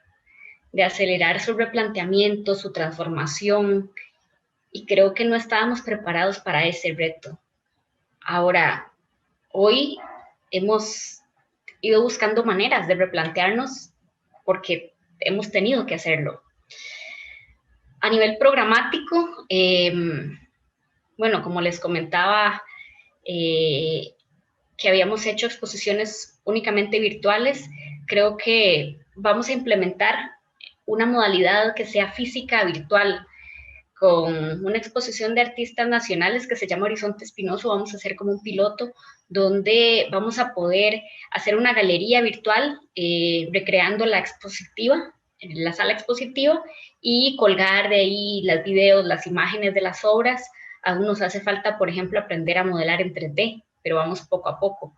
de acelerar su replanteamiento, su transformación, y creo que no estábamos preparados para ese reto. Ahora, hoy hemos ido buscando maneras de replantearnos porque hemos tenido que hacerlo. A nivel programático, bueno, como les comentaba, que habíamos hecho exposiciones únicamente virtuales, creo que vamos a implementar una modalidad que sea física virtual, con una exposición de artistas nacionales que se llama Horizonte Espinoso. Vamos a hacer como un piloto donde vamos a poder hacer una galería virtual recreando la expositiva, la sala expositiva, y colgar de ahí los videos, las imágenes de las obras. Aún nos hace falta, por ejemplo, aprender a modelar en 3D, pero vamos poco a poco.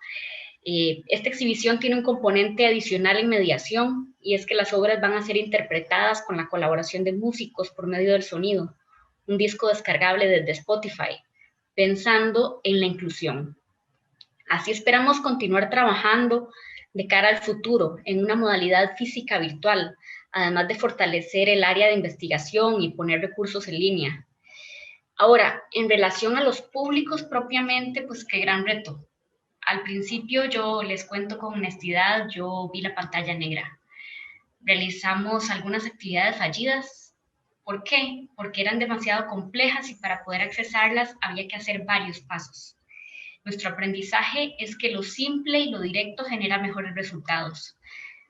Esta exhibición tiene un componente adicional en mediación, y es que las obras van a ser interpretadas con la colaboración de músicos por medio del sonido, un disco descargable desde Spotify, pensando en la inclusión. Así esperamos continuar trabajando de cara al futuro en una modalidad física virtual, además de fortalecer el área de investigación y poner recursos en línea. Ahora, en relación a los públicos propiamente, pues qué gran reto. Al principio, yo les cuento con honestidad, yo vi la pantalla negra. Realizamos algunas actividades fallidas. ¿Por qué? Porque eran demasiado complejas y para poder accesarlas había que hacer varios pasos. Nuestro aprendizaje es que lo simple y lo directo genera mejores resultados.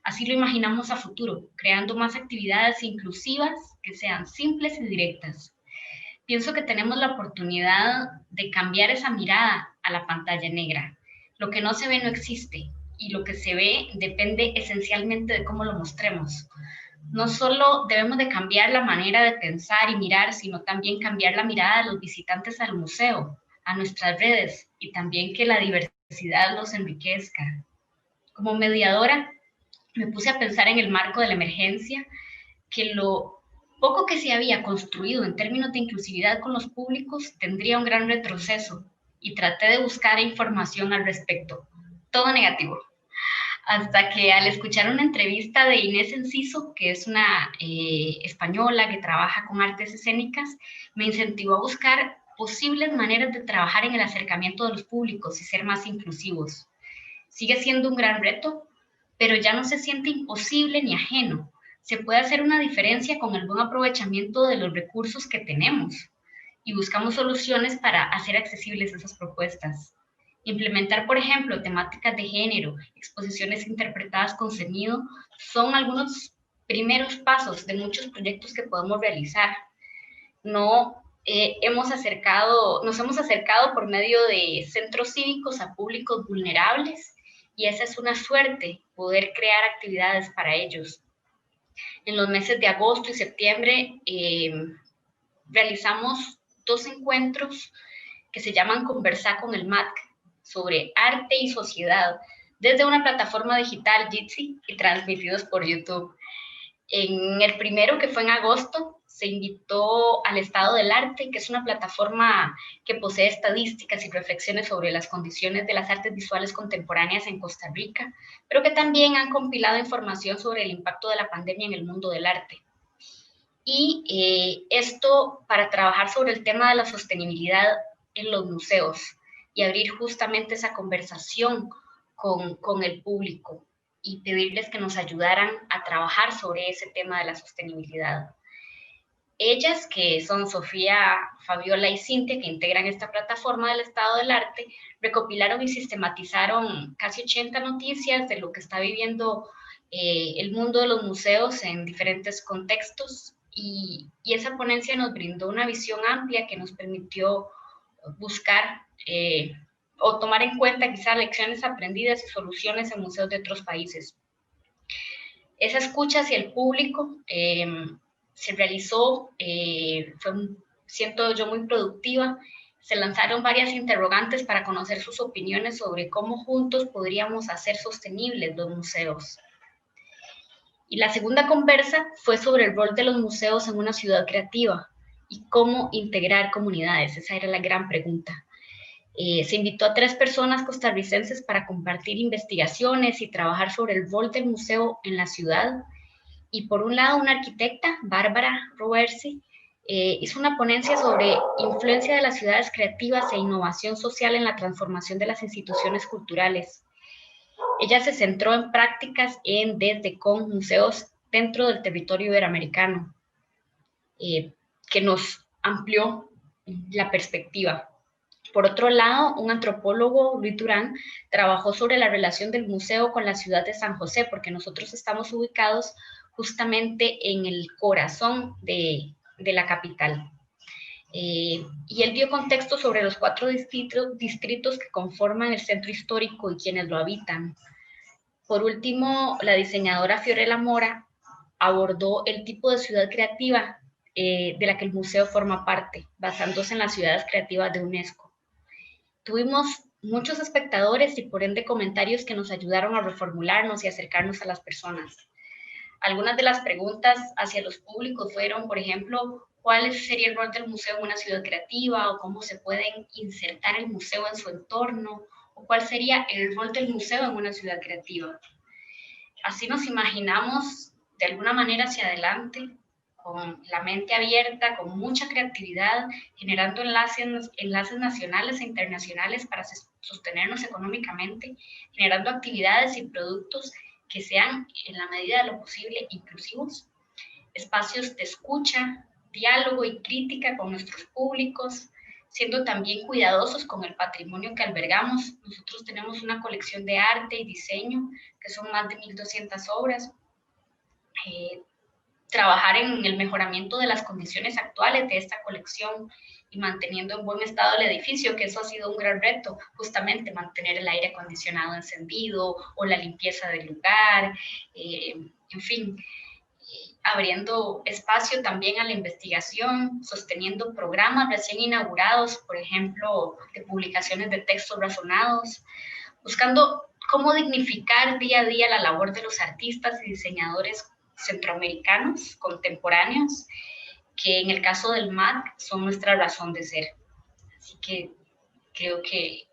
Así lo imaginamos a futuro, creando más actividades inclusivas que sean simples y directas. Pienso que tenemos la oportunidad de cambiar esa mirada a la pantalla negra. Lo que no se ve no existe, y lo que se ve depende esencialmente de cómo lo mostremos. No solo debemos de cambiar la manera de pensar y mirar, sino también cambiar la mirada de los visitantes al museo, a nuestras redes, y también que la diversidad los enriquezca. Como mediadora, me puse a pensar en el marco de la emergencia, que lo poco que se había construido en términos de inclusividad con los públicos tendría un gran retroceso, y traté de buscar información al respecto. Todo negativo. Hasta que al escuchar una entrevista de Inés Enciso, que es una española que trabaja con artes escénicas, me incentivó a buscar posibles maneras de trabajar en el acercamiento de los públicos y ser más inclusivos. Sigue siendo un gran reto, pero ya no se siente imposible ni ajeno. Se puede hacer una diferencia con el buen aprovechamiento de los recursos que tenemos, y buscamos soluciones para hacer accesibles esas propuestas. Implementar, por ejemplo, temáticas de género, exposiciones interpretadas con sonido, son algunos primeros pasos de muchos proyectos que podemos realizar. Nos hemos acercado por medio de centros cívicos a públicos vulnerables, y esa es una suerte, poder crear actividades para ellos. En los meses de agosto y septiembre realizamos 2 encuentros que se llaman Conversar con el MAC, sobre arte y sociedad, desde una plataforma digital, Jitsi, y transmitidos por YouTube. En el primero, que fue en agosto, se invitó al Estado del Arte, que es una plataforma que posee estadísticas y reflexiones sobre las condiciones de las artes visuales contemporáneas en Costa Rica, pero que también han compilado información sobre el impacto de la pandemia en el mundo del arte. Y esto para trabajar sobre el tema de la sostenibilidad en los museos y abrir justamente esa conversación con el público y pedirles que nos ayudaran a trabajar sobre ese tema de la sostenibilidad. Ellas, que son Sofía, Fabiola y Cintia, que integran esta plataforma del Estado del Arte, recopilaron y sistematizaron casi 80 noticias de lo que está viviendo el mundo de los museos en diferentes contextos, y esa ponencia nos brindó una visión amplia que nos permitió buscar o tomar en cuenta quizás lecciones aprendidas y soluciones en museos de otros países. Esa escucha hacia el público se realizó, siento yo, muy productiva. Se lanzaron varias interrogantes para conocer sus opiniones sobre cómo juntos podríamos hacer sostenibles los museos. Y la segunda conversa fue sobre el rol de los museos en una ciudad creativa y cómo integrar comunidades. Esa era la gran pregunta. Se invitó a 3 personas costarricenses para compartir investigaciones y trabajar sobre el rol del museo en la ciudad. Y por un lado, una arquitecta, Bárbara Roversi, hizo una ponencia sobre influencia de las ciudades creativas e innovación social en la transformación de las instituciones culturales. Ella se centró en prácticas desde con museos dentro del territorio iberoamericano, que nos amplió la perspectiva. Por otro lado, un antropólogo, Luis Durán, trabajó sobre la relación del museo con la ciudad de San José, porque nosotros estamos ubicados justamente en el corazón de la capital. Y él dio contexto sobre los 4 distritos que conforman el centro histórico y quienes lo habitan. Por último, la diseñadora Fiorella Mora abordó el tipo de ciudad creativa de la que el museo forma parte, basándose en las ciudades creativas de UNESCO. Tuvimos muchos espectadores y por ende comentarios que nos ayudaron a reformularnos y acercarnos a las personas. Algunas de las preguntas hacia los públicos fueron, por ejemplo, ¿cuál sería el rol del museo en una ciudad creativa? ¿O cómo se puede insertar el museo en su entorno? ¿O cuál sería el rol del museo en una ciudad creativa? Así nos imaginamos de alguna manera hacia adelante, con la mente abierta, con mucha creatividad, generando enlaces nacionales e internacionales para sostenernos económicamente, generando actividades y productos que sean, en la medida de lo posible, inclusivos, espacios de escucha, diálogo y crítica con nuestros públicos, siendo también cuidadosos con el patrimonio que albergamos. Nosotros tenemos una colección de arte y diseño, que son más de 1.200 obras. Trabajar en el mejoramiento de las condiciones actuales de esta colección y manteniendo en buen estado el edificio, que eso ha sido un gran reto, justamente mantener el aire acondicionado encendido o la limpieza del lugar, en fin, abriendo espacio también a la investigación, sosteniendo programas recién inaugurados, por ejemplo, de publicaciones de textos razonados, buscando cómo dignificar día a día la labor de los artistas y diseñadores centroamericanos contemporáneos, que en el caso del MAC son nuestra razón de ser. Así que creo que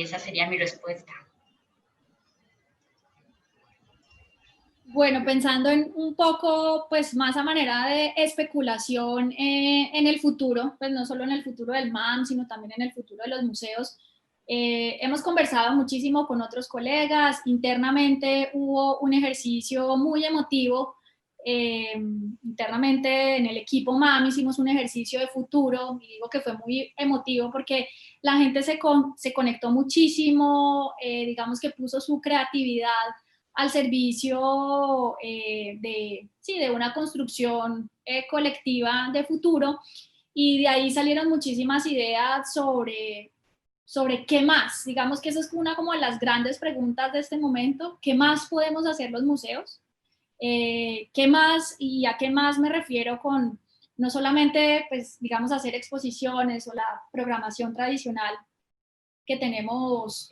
esa sería mi respuesta. Bueno, pensando en un poco, pues más a manera de especulación en el futuro, pues no solo en el futuro del MAM, sino también en el futuro de los museos. Hemos conversado muchísimo con otros colegas. Internamente hubo un ejercicio muy emotivo. Internamente en el equipo MAM hicimos un ejercicio de futuro, y digo que fue muy emotivo porque la gente se conectó muchísimo, digamos que puso su creatividad al servicio de una construcción colectiva de futuro, y de ahí salieron muchísimas ideas sobre qué más. Digamos que esa es una como de las grandes preguntas de este momento: ¿qué más podemos hacer los museos? ¿Qué más? Y a qué más me refiero con no solamente, pues, digamos, hacer exposiciones o la programación tradicional que tenemos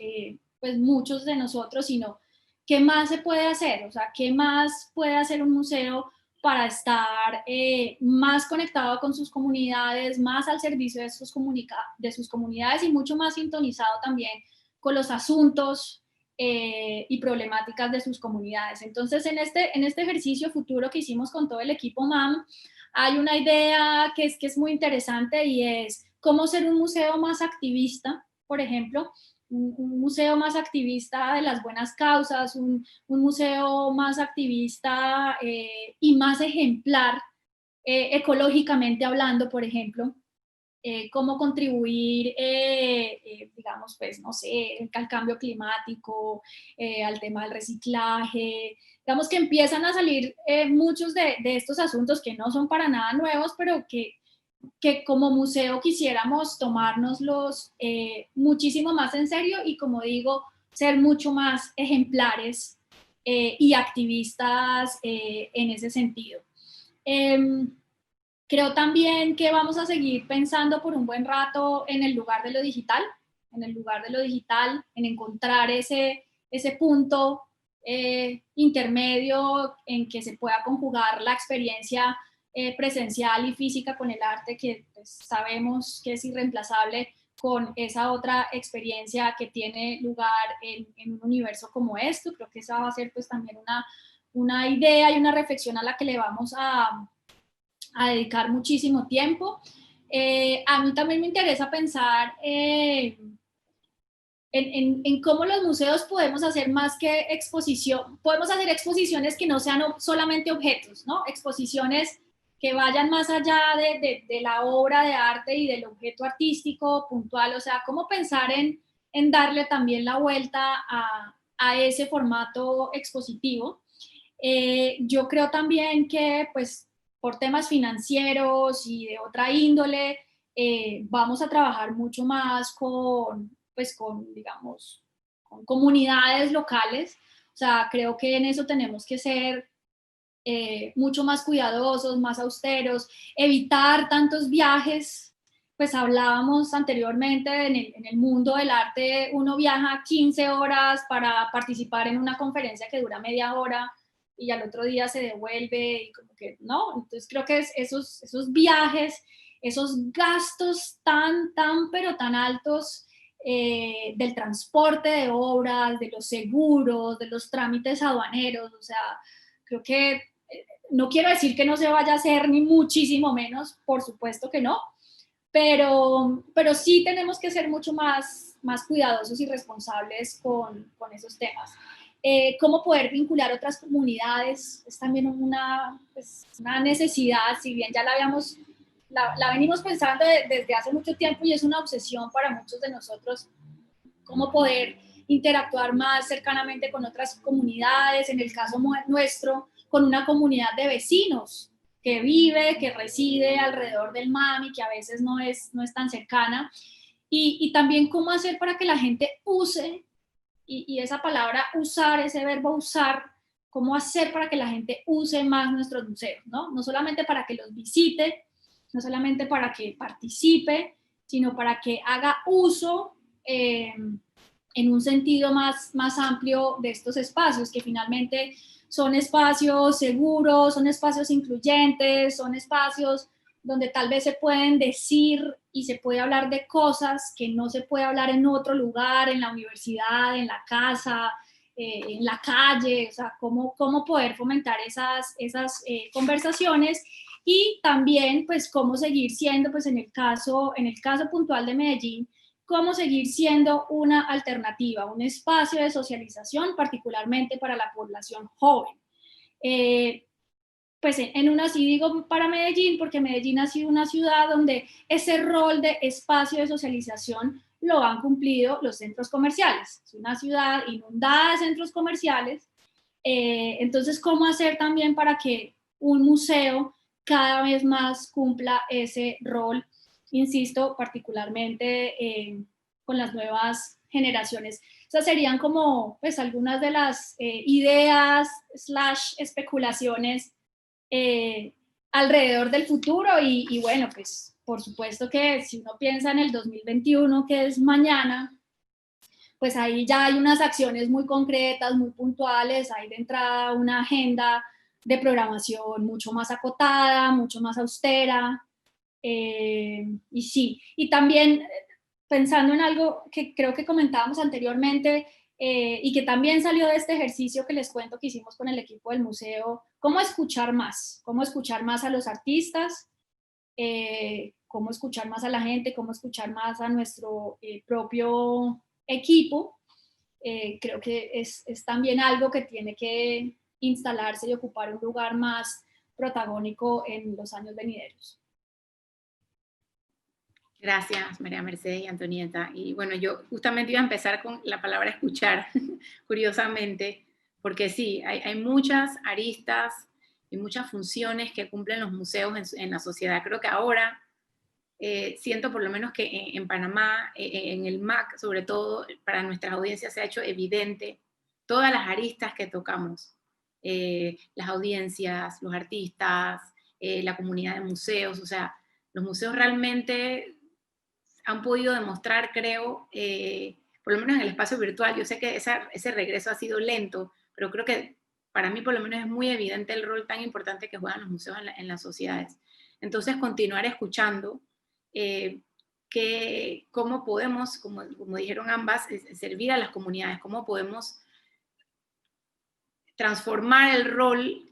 pues muchos de nosotros, sino ¿qué más se puede hacer? O sea, ¿qué más puede hacer un museo para estar más conectado con sus comunidades, más al servicio de sus comunidades y mucho más sintonizado también con los asuntos y problemáticas de sus comunidades. Entonces, en este ejercicio futuro que hicimos con todo el equipo MAM, hay una idea que es muy interesante y es cómo ser un museo más activista, por ejemplo, un museo más activista de las buenas causas, un museo más activista y más ejemplar, ecológicamente hablando, por ejemplo, cómo contribuir, digamos, pues, no sé, al cambio climático, al tema del reciclaje. Digamos que empiezan a salir muchos de estos asuntos que no son para nada nuevos, pero que como museo quisiéramos tomárnoslos muchísimo más en serio y, como digo, ser mucho más ejemplares y activistas en ese sentido. Creo también que vamos a seguir pensando por un buen rato en el lugar de lo digital, en encontrar ese punto intermedio en que se pueda conjugar la experiencia presencial y física con el arte, que pues, sabemos que es irreemplazable, con esa otra experiencia que tiene lugar en un universo como esto. Creo que esa va a ser pues también una idea y una reflexión a la que le vamos a dedicar muchísimo tiempo. A mí también me interesa pensar en cómo los museos podemos hacer más que exposición, podemos hacer exposiciones que no sean solamente objetos, ¿no? Exposiciones que vayan más allá de la obra de arte y del objeto artístico puntual, o sea, cómo pensar en darle también la vuelta a ese formato expositivo. Yo creo también que, pues, por temas financieros y de otra índole, vamos a trabajar mucho más digamos, con comunidades locales. O sea, creo que en eso tenemos que ser mucho más cuidadosos, más austeros, evitar tantos viajes. Pues hablábamos anteriormente en el mundo del arte, uno viaja 15 horas para participar en una conferencia que dura media hora y al otro día se devuelve y como que no. Entonces creo que esos viajes, esos gastos pero tan altos del transporte de obras, de los seguros, de los trámites aduaneros, o sea, creo que no quiero decir que no se vaya a hacer, ni muchísimo menos, por supuesto que no, pero sí tenemos que ser mucho más cuidadosos y responsables con esos temas. Cómo poder vincular otras comunidades es también pues, una necesidad, si bien ya la venimos pensando desde hace mucho tiempo y es una obsesión para muchos de nosotros, cómo poder interactuar más cercanamente con otras comunidades, en el caso nuestro, con una comunidad de vecinos que vive, que reside alrededor del MAM y que a veces no es tan cercana, y también cómo hacer para que la gente use, y esa palabra usar, ese verbo usar, cómo hacer para que la gente use más nuestros museos, ¿no? No solamente para que los visite, no solamente para que participe, sino para que haga uso en un sentido más amplio de estos espacios, que finalmente son espacios seguros, son espacios incluyentes, son espacios donde tal vez se pueden decir y se puede hablar de cosas que no se puede hablar en otro lugar, en la universidad, en la casa, en la calle. O sea, cómo poder fomentar esas conversaciones, y también pues cómo seguir siendo, pues en el caso puntual de Medellín, cómo seguir siendo una alternativa, un espacio de socialización, particularmente para la población joven. Pues así digo para Medellín, porque Medellín ha sido una ciudad donde ese rol de espacio de socialización lo han cumplido los centros comerciales. Es una ciudad inundada de centros comerciales. Entonces, ¿cómo hacer también para que un museo cada vez más cumpla ese rol? Insisto, particularmente con las nuevas generaciones. Esas serían como pues algunas de las ideas / especulaciones alrededor del futuro, y bueno, pues por supuesto que si uno piensa en el 2021, que es mañana, pues ahí ya hay unas acciones muy concretas, muy puntuales, hay de entrada una agenda de programación mucho más acotada, mucho más austera. Y sí, y también pensando en algo que creo que comentábamos anteriormente, y que también salió de este ejercicio que les cuento que hicimos con el equipo del museo, cómo escuchar más a los artistas, cómo escuchar más a la gente, cómo escuchar más a nuestro propio equipo. Creo que es también algo que tiene que instalarse y ocupar un lugar más protagónico en los años venideros. Gracias, María Mercedes y Antonieta. Y bueno, yo justamente iba a empezar con la palabra escuchar, curiosamente, porque sí, hay muchas aristas y muchas funciones que cumplen los museos en la sociedad. Creo que ahora siento por lo menos que en Panamá, en el MAC, sobre todo, para nuestras audiencias se ha hecho evidente todas las aristas que tocamos. Las audiencias, los artistas, la comunidad de museos, o sea, los museos realmente han podido demostrar, creo, por lo menos en el espacio virtual, yo sé que ese regreso ha sido lento, pero creo que para mí por lo menos es muy evidente el rol tan importante que juegan los museos en las sociedades. Entonces, continuar escuchando, cómo podemos, como dijeron ambas, servir a las comunidades, cómo podemos transformar el rol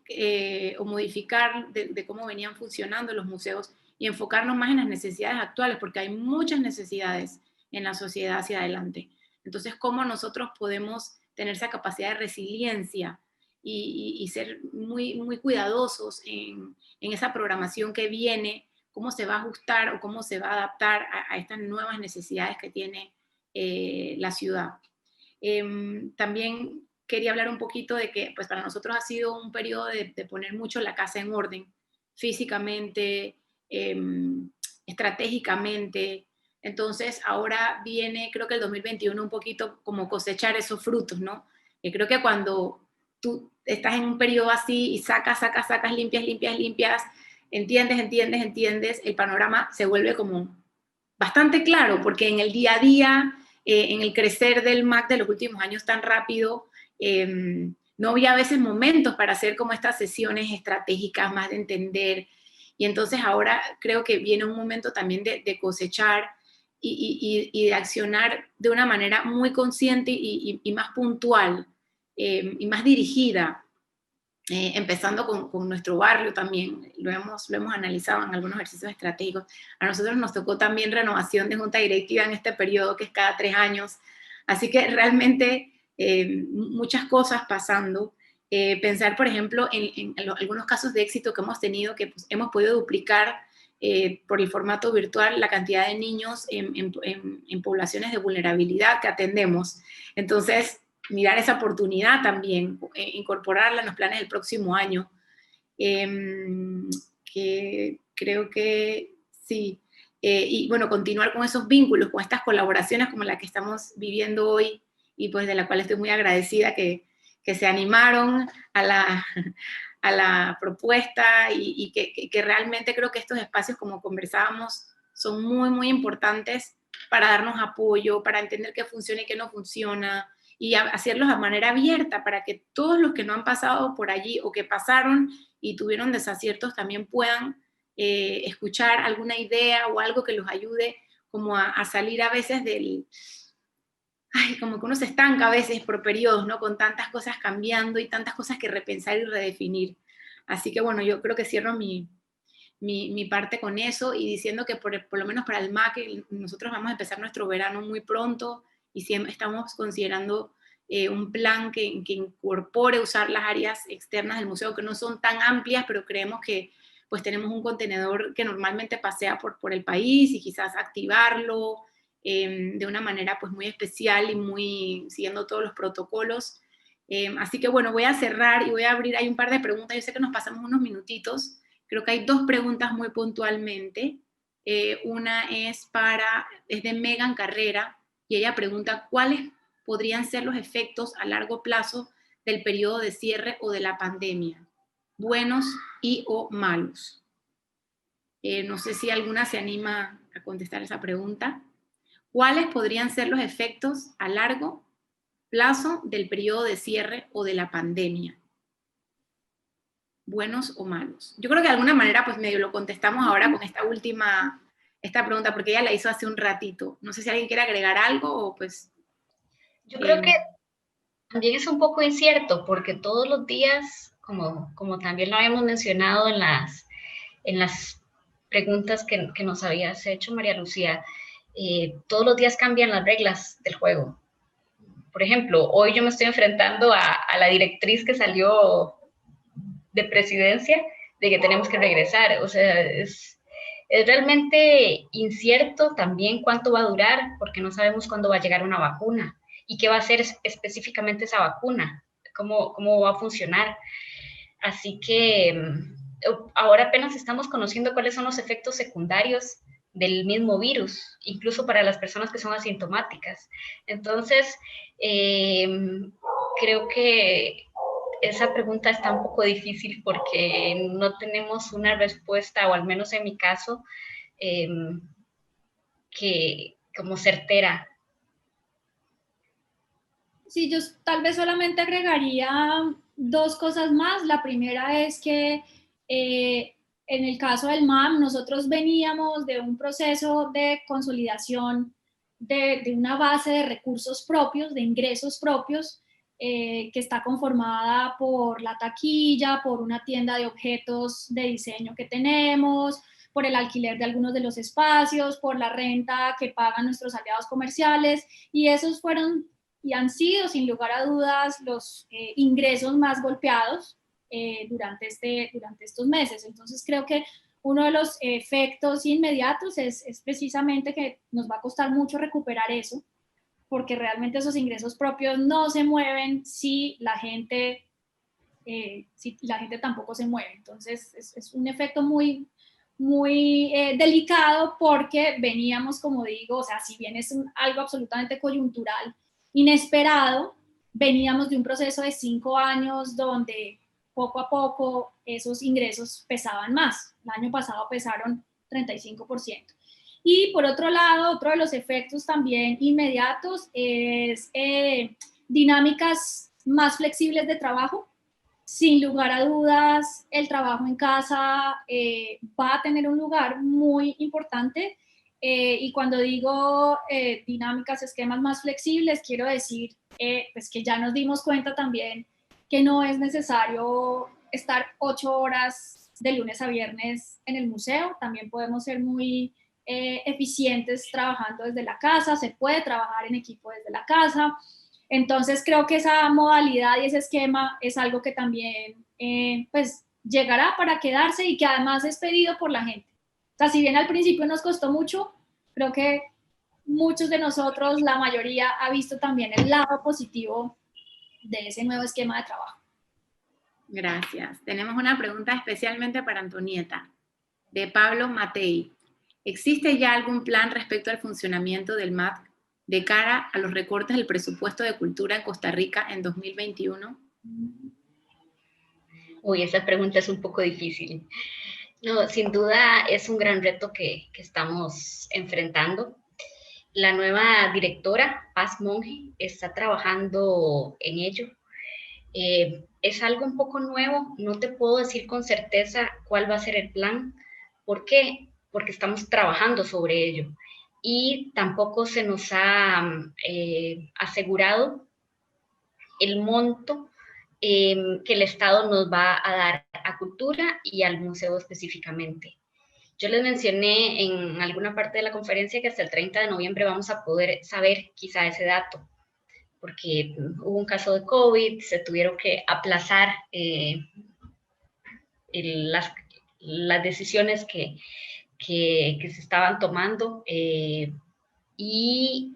o modificar de cómo venían funcionando los museos y enfocarnos más en las necesidades actuales, porque hay muchas necesidades en la sociedad hacia adelante. Entonces, ¿cómo nosotros podemos tener esa capacidad de resiliencia y ser muy, muy cuidadosos en esa programación que viene, cómo se va a ajustar o cómo se va a adaptar a estas nuevas necesidades que tiene la ciudad? También quería hablar un poquito de que pues para nosotros ha sido un periodo de poner mucho la casa en orden, físicamente, estratégicamente. Entonces ahora viene, creo que el 2021 un poquito como cosechar esos frutos, ¿no? Creo que cuando tú estás en un periodo así y sacas, limpias, entiendes, el panorama se vuelve como bastante claro, porque en el día a día, en el crecer del MAC de los últimos años tan rápido, no había a veces momentos para hacer como estas sesiones estratégicas, más de entender. Y entonces ahora creo que viene un momento también de cosechar y de accionar de una manera muy consciente y más puntual y más dirigida. Empezando con nuestro barrio también, lo hemos analizado en algunos ejercicios estratégicos. A nosotros nos tocó también renovación de junta directiva en este periodo, que es cada 3 años, así que realmente muchas cosas pasando. Pensar, por ejemplo, en algunos casos de éxito que hemos tenido, que pues, hemos podido duplicar por el formato virtual la cantidad de niños en poblaciones de vulnerabilidad que atendemos. Entonces, mirar esa oportunidad también, incorporarla en los planes del próximo año, que creo que sí. Y bueno, continuar con esos vínculos, con estas colaboraciones como la que estamos viviendo hoy y pues de la cual estoy muy agradecida que se animaron a la propuesta y que realmente creo que estos espacios, como conversábamos, son muy, muy importantes para darnos apoyo, para entender qué funciona y qué no funciona, y hacerlos de manera abierta para que todos los que no han pasado por allí o que pasaron y tuvieron desaciertos también puedan escuchar alguna idea o algo que los ayude como a salir a veces del... Ay, como que uno se estanca a veces por periodos, ¿no? Con tantas cosas cambiando y tantas cosas que repensar y redefinir. Así que bueno, yo creo que cierro mi parte con eso y diciendo que por lo menos para el MAC nosotros vamos a empezar nuestro verano muy pronto y siempre estamos considerando un plan que incorpore usar las áreas externas del museo, que no son tan amplias, pero creemos que pues tenemos un contenedor que normalmente pasea por el país y quizás activarlo de una manera pues muy especial y muy siguiendo todos los protocolos. Así que bueno, voy a cerrar y voy a abrir, hay un par de preguntas, yo sé que nos pasamos unos minutitos. Creo que hay 2 preguntas muy puntualmente. Una es de Megan Carrera, y ella pregunta, ¿cuáles podrían ser los efectos a largo plazo del periodo de cierre o de la pandemia? Buenos y o malos. No sé si alguna se anima a contestar esa pregunta. ¿Cuáles podrían ser los efectos a largo plazo del periodo de cierre o de la pandemia? buenos o malos? Yo creo que de alguna manera pues medio lo contestamos ahora con esta pregunta, porque ella la hizo hace un ratito. No sé si alguien quiere agregar algo o pues... Yo creo que también es un poco incierto porque todos los días, como también lo habíamos mencionado en las preguntas que nos habías hecho, María Lucía, todos los días cambian las reglas del juego. Por ejemplo, hoy yo me estoy enfrentando a la directriz que salió de presidencia de que tenemos que regresar. O sea, es realmente incierto también cuánto va a durar, porque no sabemos cuándo va a llegar una vacuna y qué va a ser específicamente esa vacuna, cómo va a funcionar. Así que ahora apenas estamos conociendo cuáles son los efectos secundarios del mismo virus, incluso para las personas que son asintomáticas. Entonces, creo que esa pregunta está un poco difícil porque no tenemos una respuesta, o al menos en mi caso, que como certera. Sí, yo tal vez solamente agregaría dos cosas más. La primera es que en el caso del MAM, nosotros veníamos de un proceso de consolidación de una base de recursos propios, de ingresos propios, que está conformada por la taquilla, por una tienda de objetos de diseño que tenemos, por el alquiler de algunos de los espacios, por la renta que pagan nuestros aliados comerciales, y esos fueron y han sido sin lugar a dudas los ingresos más golpeados durante estos meses. Entonces creo que uno de los efectos inmediatos es precisamente que nos va a costar mucho recuperar eso, porque realmente esos ingresos propios no se mueven si la gente tampoco se mueve. Entonces es un efecto muy delicado, porque veníamos, como digo, o sea, si bien es algo absolutamente coyuntural, inesperado, veníamos de un proceso de 5 años donde poco a poco esos ingresos pesaban más. El año pasado pesaron 35%. Y por otro lado, otro de los efectos también inmediatos es dinámicas más flexibles de trabajo. Sin lugar a dudas, el trabajo en casa va a tener un lugar muy importante. Y cuando digo dinámicas, esquemas más flexibles, quiero decir pues que ya nos dimos cuenta también que no es necesario estar 8 horas de lunes a viernes en el museo. También podemos ser muy eficientes trabajando desde la casa, se puede trabajar en equipo desde la casa. Entonces creo que esa modalidad y ese esquema es algo que también pues llegará para quedarse, y que además es pedido por la gente. O sea, si bien al principio nos costó mucho, creo que muchos de nosotros, la mayoría, ha visto también el lado positivo de ese nuevo esquema de trabajo. Gracias. Tenemos una pregunta especialmente para Antonieta, de Pablo Matei. ¿Existe ya algún plan respecto al funcionamiento del MAT de cara a los recortes del presupuesto de cultura en Costa Rica en 2021? Uy, esa pregunta es un poco difícil. No, sin duda es un gran reto que estamos enfrentando. La nueva directora, Paz Monge, está trabajando en ello. Es algo un poco nuevo, no te puedo decir con certeza cuál va a ser el plan. ¿Por qué? Porque estamos trabajando sobre ello. Y tampoco se nos ha asegurado el monto que el Estado nos va a dar a cultura y al museo específicamente. Yo les mencioné en alguna parte de la conferencia que hasta el 30 de noviembre vamos a poder saber quizá ese dato, porque hubo un caso de COVID, se tuvieron que aplazar las decisiones que se estaban tomando y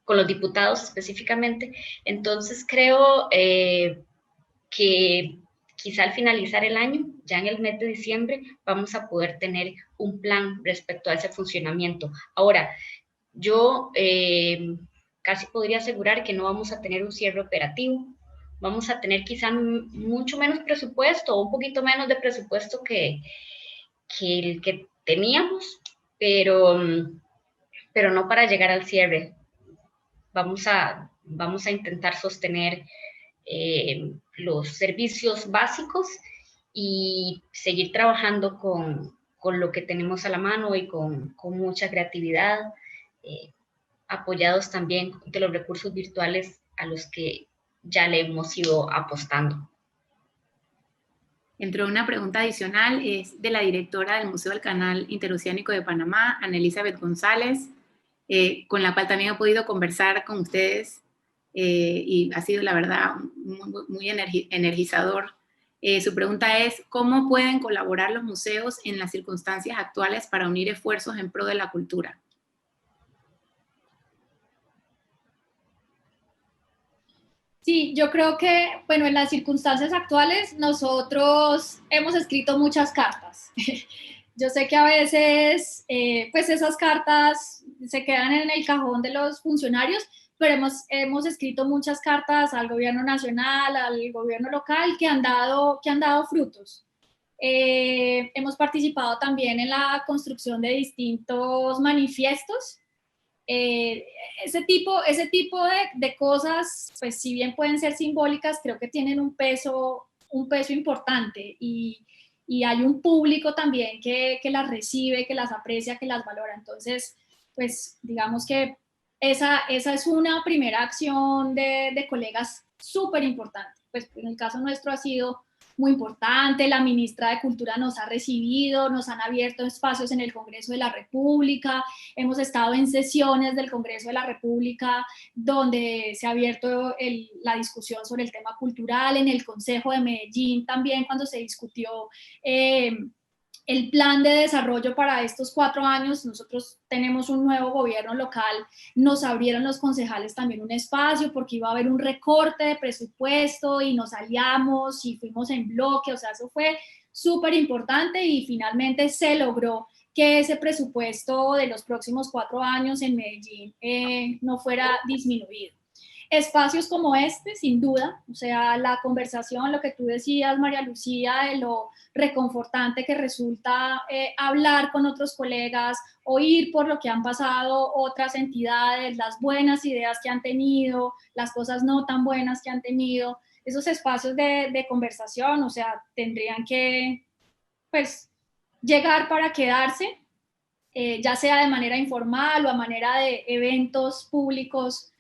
con los diputados específicamente. Entonces creo que quizá al finalizar el año, ya en el mes de diciembre, vamos a poder tener un plan respecto a ese funcionamiento. Ahora, yo casi podría asegurar que no vamos a tener un cierre operativo, vamos a tener quizá mucho menos presupuesto, o un poquito menos de presupuesto que el que teníamos, pero no para llegar al cierre. Vamos a intentar sostener los servicios básicos y seguir trabajando con lo que tenemos a la mano y con mucha creatividad, apoyados también de los recursos virtuales a los que ya le hemos ido apostando. Entró una pregunta adicional, es de la directora del Museo del Canal Interoceánico de Panamá, Ana Elizabeth González, con la cual también he podido conversar con ustedes y ha sido, la verdad, muy energizador. Su pregunta es, ¿cómo pueden colaborar los museos en las circunstancias actuales para unir esfuerzos en pro de la cultura? Sí, yo creo que, bueno, en las circunstancias actuales nosotros hemos escrito muchas cartas. Yo sé que a veces, pues esas cartas se quedan en el cajón de los funcionarios, pero hemos escrito muchas cartas al gobierno nacional, al gobierno local, que han dado frutos. Hemos participado también en la construcción de distintos manifiestos. Ese tipo de cosas, pues si bien pueden ser simbólicas, creo que tienen un peso importante y hay un público también que las recibe, que las aprecia, que las valora. Entonces, pues digamos que esa es una primera acción de colegas súper importante. Pues en el caso nuestro ha sido muy importante, la ministra de Cultura nos ha recibido, nos han abierto espacios en el Congreso de la República, hemos estado en sesiones del Congreso de la República donde se ha abierto la discusión sobre el tema cultural, en el Consejo de Medellín también cuando se discutió el plan de desarrollo para estos 4 años. Nosotros tenemos un nuevo gobierno local, nos abrieron los concejales también un espacio porque iba a haber un recorte de presupuesto y nos aliamos y fuimos en bloque, o sea, eso fue súper importante y finalmente se logró que ese presupuesto de los próximos 4 años en Medellín no fuera disminuido. Espacios como este, sin duda, o sea, la conversación, lo que tú decías, María Lucía, de lo reconfortante que resulta hablar con otros colegas, oír por lo que han pasado otras entidades, las buenas ideas que han tenido, las cosas no tan buenas que han tenido, esos espacios de conversación, o sea, tendrían que, pues, llegar para quedarse, ya sea de manera informal o a manera de eventos públicos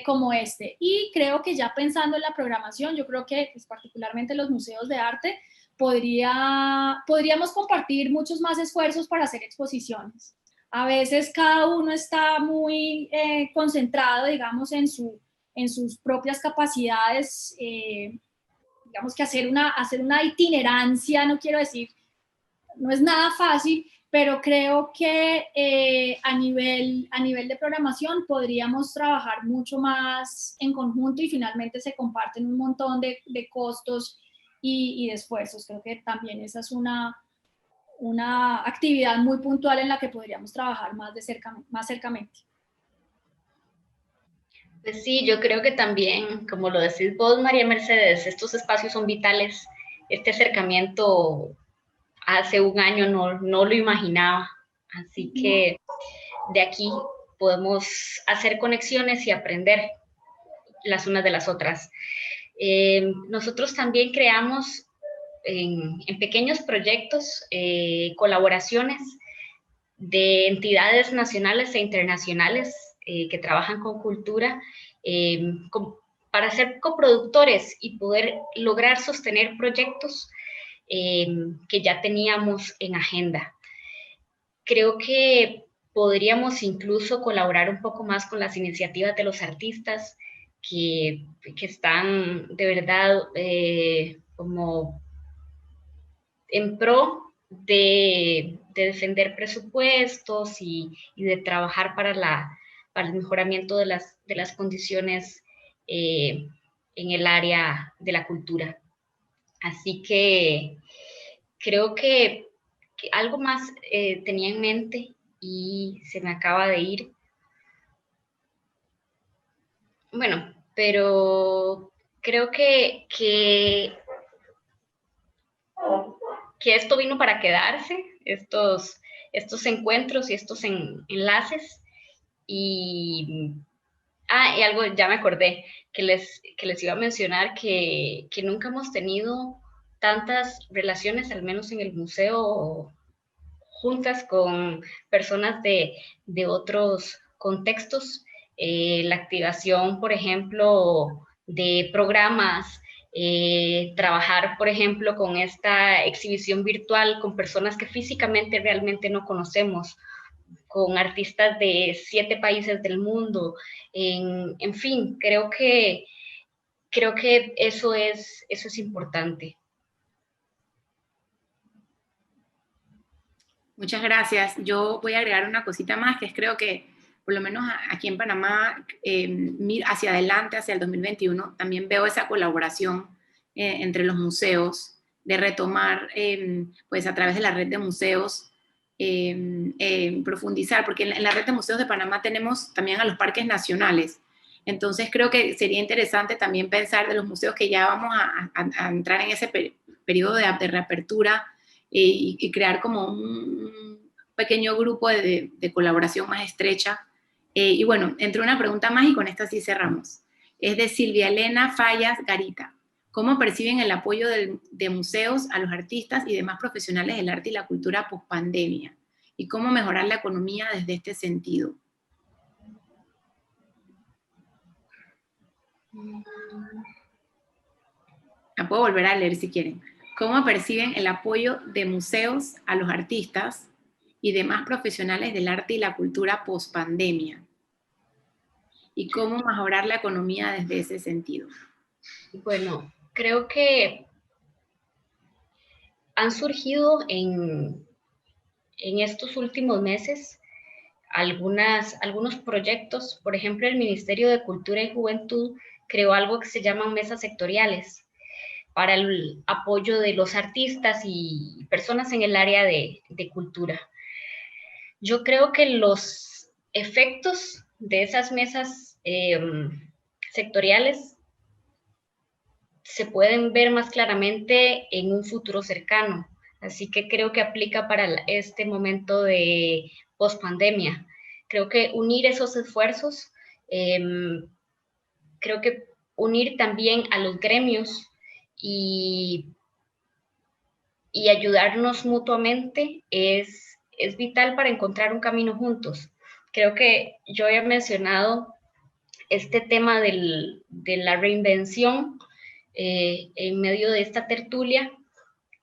como este. Y creo que ya pensando en la programación, yo creo que pues, particularmente los museos de arte, podríamos compartir muchos más esfuerzos para hacer exposiciones. A veces cada uno está muy concentrado, digamos, en sus propias capacidades, digamos que hacer una itinerancia, no quiero decir, no es nada fácil, pero creo que a nivel de programación podríamos trabajar mucho más en conjunto y finalmente se comparten un montón de costos y de esfuerzos. Creo que también esa es una actividad muy puntual en la que podríamos trabajar más cercamente. Pues sí, yo creo que también, como lo decís vos, María Mercedes, estos espacios son vitales. Este acercamiento hace un año no lo imaginaba, así que de aquí podemos hacer conexiones y aprender las unas de las otras. Nosotros también creamos en pequeños proyectos colaboraciones de entidades nacionales e internacionales que trabajan con cultura para ser coproductores y poder lograr sostener proyectos que ya teníamos en agenda. Creo que podríamos incluso colaborar un poco más con las iniciativas de los artistas que están de verdad como en pro de defender presupuestos y de trabajar para el mejoramiento de las condiciones en el área de la cultura. Así que creo que algo más tenía en mente y se me acaba de ir. Bueno, pero creo que esto vino para quedarse, estos encuentros y estos enlaces. Y algo ya me acordé, que les iba a mencionar que nunca hemos tenido tantas relaciones, al menos en el museo, juntas con personas de otros contextos. La activación, por ejemplo, de programas, trabajar, por ejemplo, con esta exhibición virtual con personas que físicamente realmente no conocemos, con artistas de 7 países del mundo. En fin, creo que eso es importante. Muchas gracias. Yo voy a agregar una cosita más, que es creo que, por lo menos aquí en Panamá, hacia adelante, hacia el 2021, también veo esa colaboración entre los museos, de retomar, pues a través de la red de museos, profundizar, porque en la red de museos de Panamá tenemos también a los parques nacionales. Entonces creo que sería interesante también pensar de los museos que ya vamos a entrar en ese periodo de reapertura, y crear como un pequeño grupo de colaboración más estrecha. Y bueno, entre una pregunta más y con esta sí cerramos. Es de Silvia Elena Fallas Garita. ¿Cómo perciben el apoyo de museos a los artistas y demás profesionales del arte y la cultura post-pandemia? ¿Y cómo mejorar la economía desde este sentido? La puedo volver a leer si quieren. ¿Cómo perciben el apoyo de museos a los artistas y demás profesionales del arte y la cultura post-pandemia? ¿Y cómo mejorar la economía desde ese sentido? Bueno, creo que han surgido en estos últimos meses algunos proyectos. Por ejemplo, el Ministerio de Cultura y Juventud creó algo que se llaman mesas sectoriales para el apoyo de los artistas y personas en el área de cultura. Yo creo que los efectos de esas mesas sectoriales se pueden ver más claramente en un futuro cercano. Así que creo que aplica para este momento de pospandemia. Creo que unir esos esfuerzos, creo que unir también a los gremios y ayudarnos mutuamente es vital para encontrar un camino juntos. Creo que yo había mencionado este tema de la reinvención en medio de esta tertulia.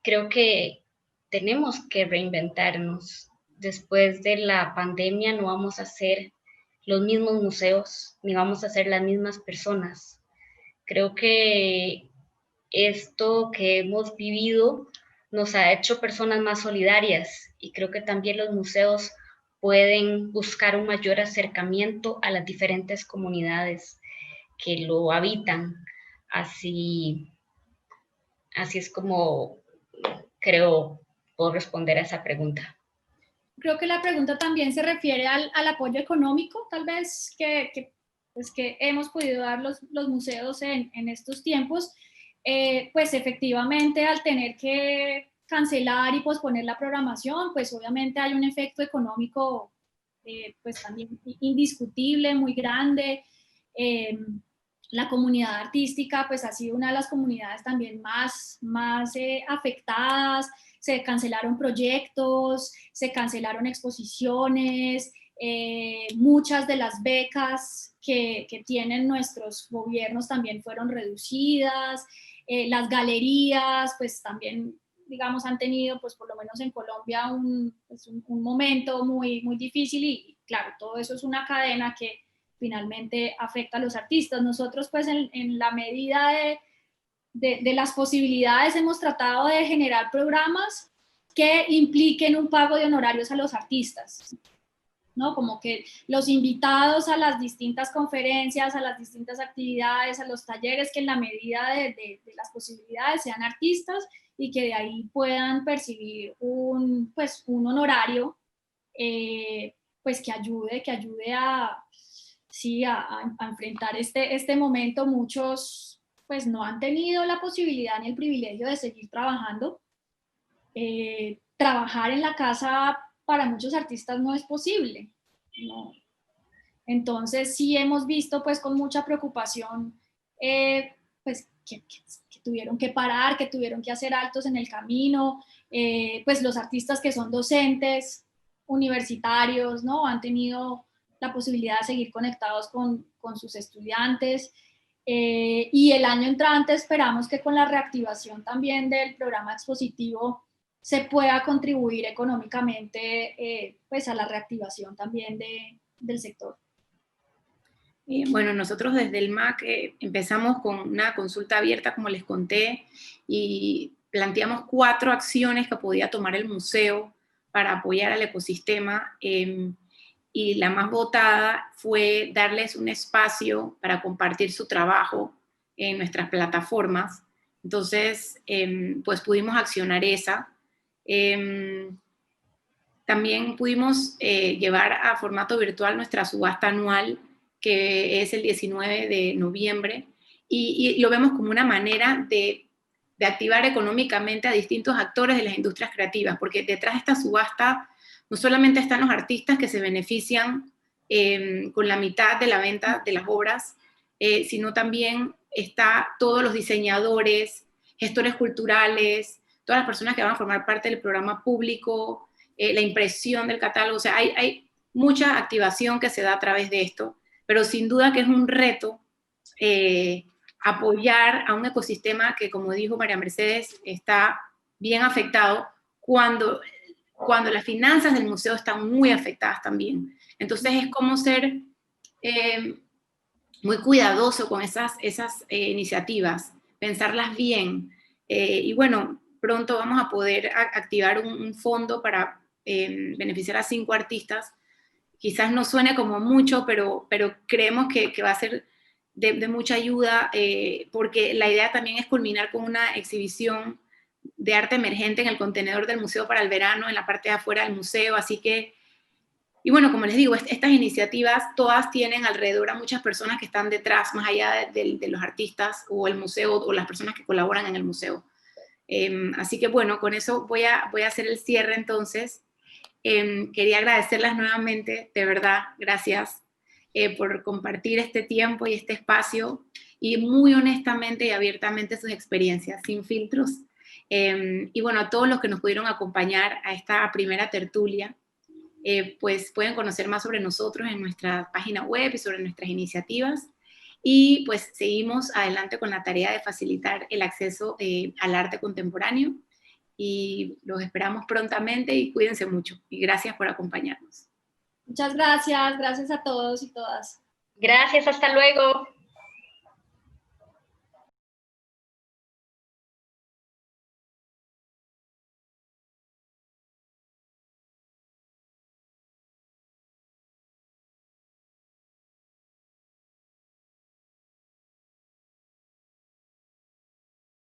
Creo que tenemos que reinventarnos. Después de la pandemia no vamos a ser los mismos museos, ni vamos a ser las mismas personas. Creo que esto que hemos vivido nos ha hecho personas más solidarias, y creo que también los museos pueden buscar un mayor acercamiento a las diferentes comunidades que lo habitan. Así es como creo puedo responder a esa pregunta. Creo que la pregunta también se refiere al apoyo económico, tal vez, pues que hemos podido dar los museos en estos tiempos. Pues efectivamente, al tener que cancelar y posponer la programación, pues obviamente hay un efecto económico pues también indiscutible, muy grande. La comunidad artística pues ha sido una de las comunidades también más afectadas. Se cancelaron proyectos, se cancelaron exposiciones, muchas de las becas que tienen nuestros gobiernos también fueron reducidas. Las galerías pues también, digamos, han tenido, pues por lo menos en Colombia, un momento muy, muy difícil, y claro, todo eso es una cadena que finalmente afecta a los artistas. Nosotros pues en la medida de las posibilidades hemos tratado de generar programas que impliquen un pago de honorarios a los artistas, ¿no? Como que los invitados a las distintas conferencias, a las distintas actividades, a los talleres, que en la medida de las posibilidades sean artistas y que de ahí puedan percibir un honorario pues que ayude a enfrentar este momento. Muchos pues no han tenido la posibilidad ni el privilegio de seguir trabajando. Trabajar en la casa para muchos artistas no es posible, ¿no? Entonces sí hemos visto pues con mucha preocupación pues que tuvieron que parar, que tuvieron que hacer altos en el camino, pues los artistas que son docentes, universitarios, ¿no? Han tenido la posibilidad de seguir conectados con sus estudiantes. Y el año entrante esperamos que con la reactivación también del programa expositivo se pueda contribuir económicamente pues a la reactivación también del sector. Bueno, nosotros desde el MAC empezamos con una consulta abierta, como les conté, y planteamos 4 acciones que podía tomar el museo para apoyar al ecosistema, y la más votada fue darles un espacio para compartir su trabajo en nuestras plataformas. Entonces, pues pudimos accionar esa. También pudimos llevar a formato virtual nuestra subasta anual, que es el 19 de noviembre, y lo vemos como una manera de activar económicamente a distintos actores de las industrias creativas, porque detrás de esta subasta no solamente están los artistas que se benefician con la mitad de la venta de las obras, sino también está todos los diseñadores, gestores culturales, todas las personas que van a formar parte del programa público, la impresión del catálogo. O sea, hay mucha activación que se da a través de esto, pero sin duda que es un reto apoyar a un ecosistema que, como dijo María Mercedes, está bien afectado cuando las finanzas del museo están muy afectadas también. Entonces es como ser muy cuidadoso con esas iniciativas, pensarlas bien. Y bueno, pronto vamos a poder activar un fondo para beneficiar a 5 artistas. Quizás no suene como mucho, pero creemos que va a ser de mucha ayuda, porque la idea también es culminar con una exhibición de arte emergente en el contenedor del museo para el verano, en la parte de afuera del museo. Así que, y bueno, como les digo, estas iniciativas todas tienen alrededor a muchas personas que están detrás, más allá de los artistas o el museo o las personas que colaboran en el museo. Así que bueno, con eso voy a hacer el cierre entonces. Quería agradecerlas nuevamente, de verdad, gracias por compartir este tiempo y este espacio, y muy honestamente y abiertamente sus experiencias, sin filtros. Y bueno, a todos los que nos pudieron acompañar a esta primera tertulia, pues pueden conocer más sobre nosotros en nuestra página web y sobre nuestras iniciativas. Y pues seguimos adelante con la tarea de facilitar el acceso al arte contemporáneo, y los esperamos prontamente y cuídense mucho. Y gracias por acompañarnos. Muchas gracias, gracias a todos y todas. Gracias, hasta luego.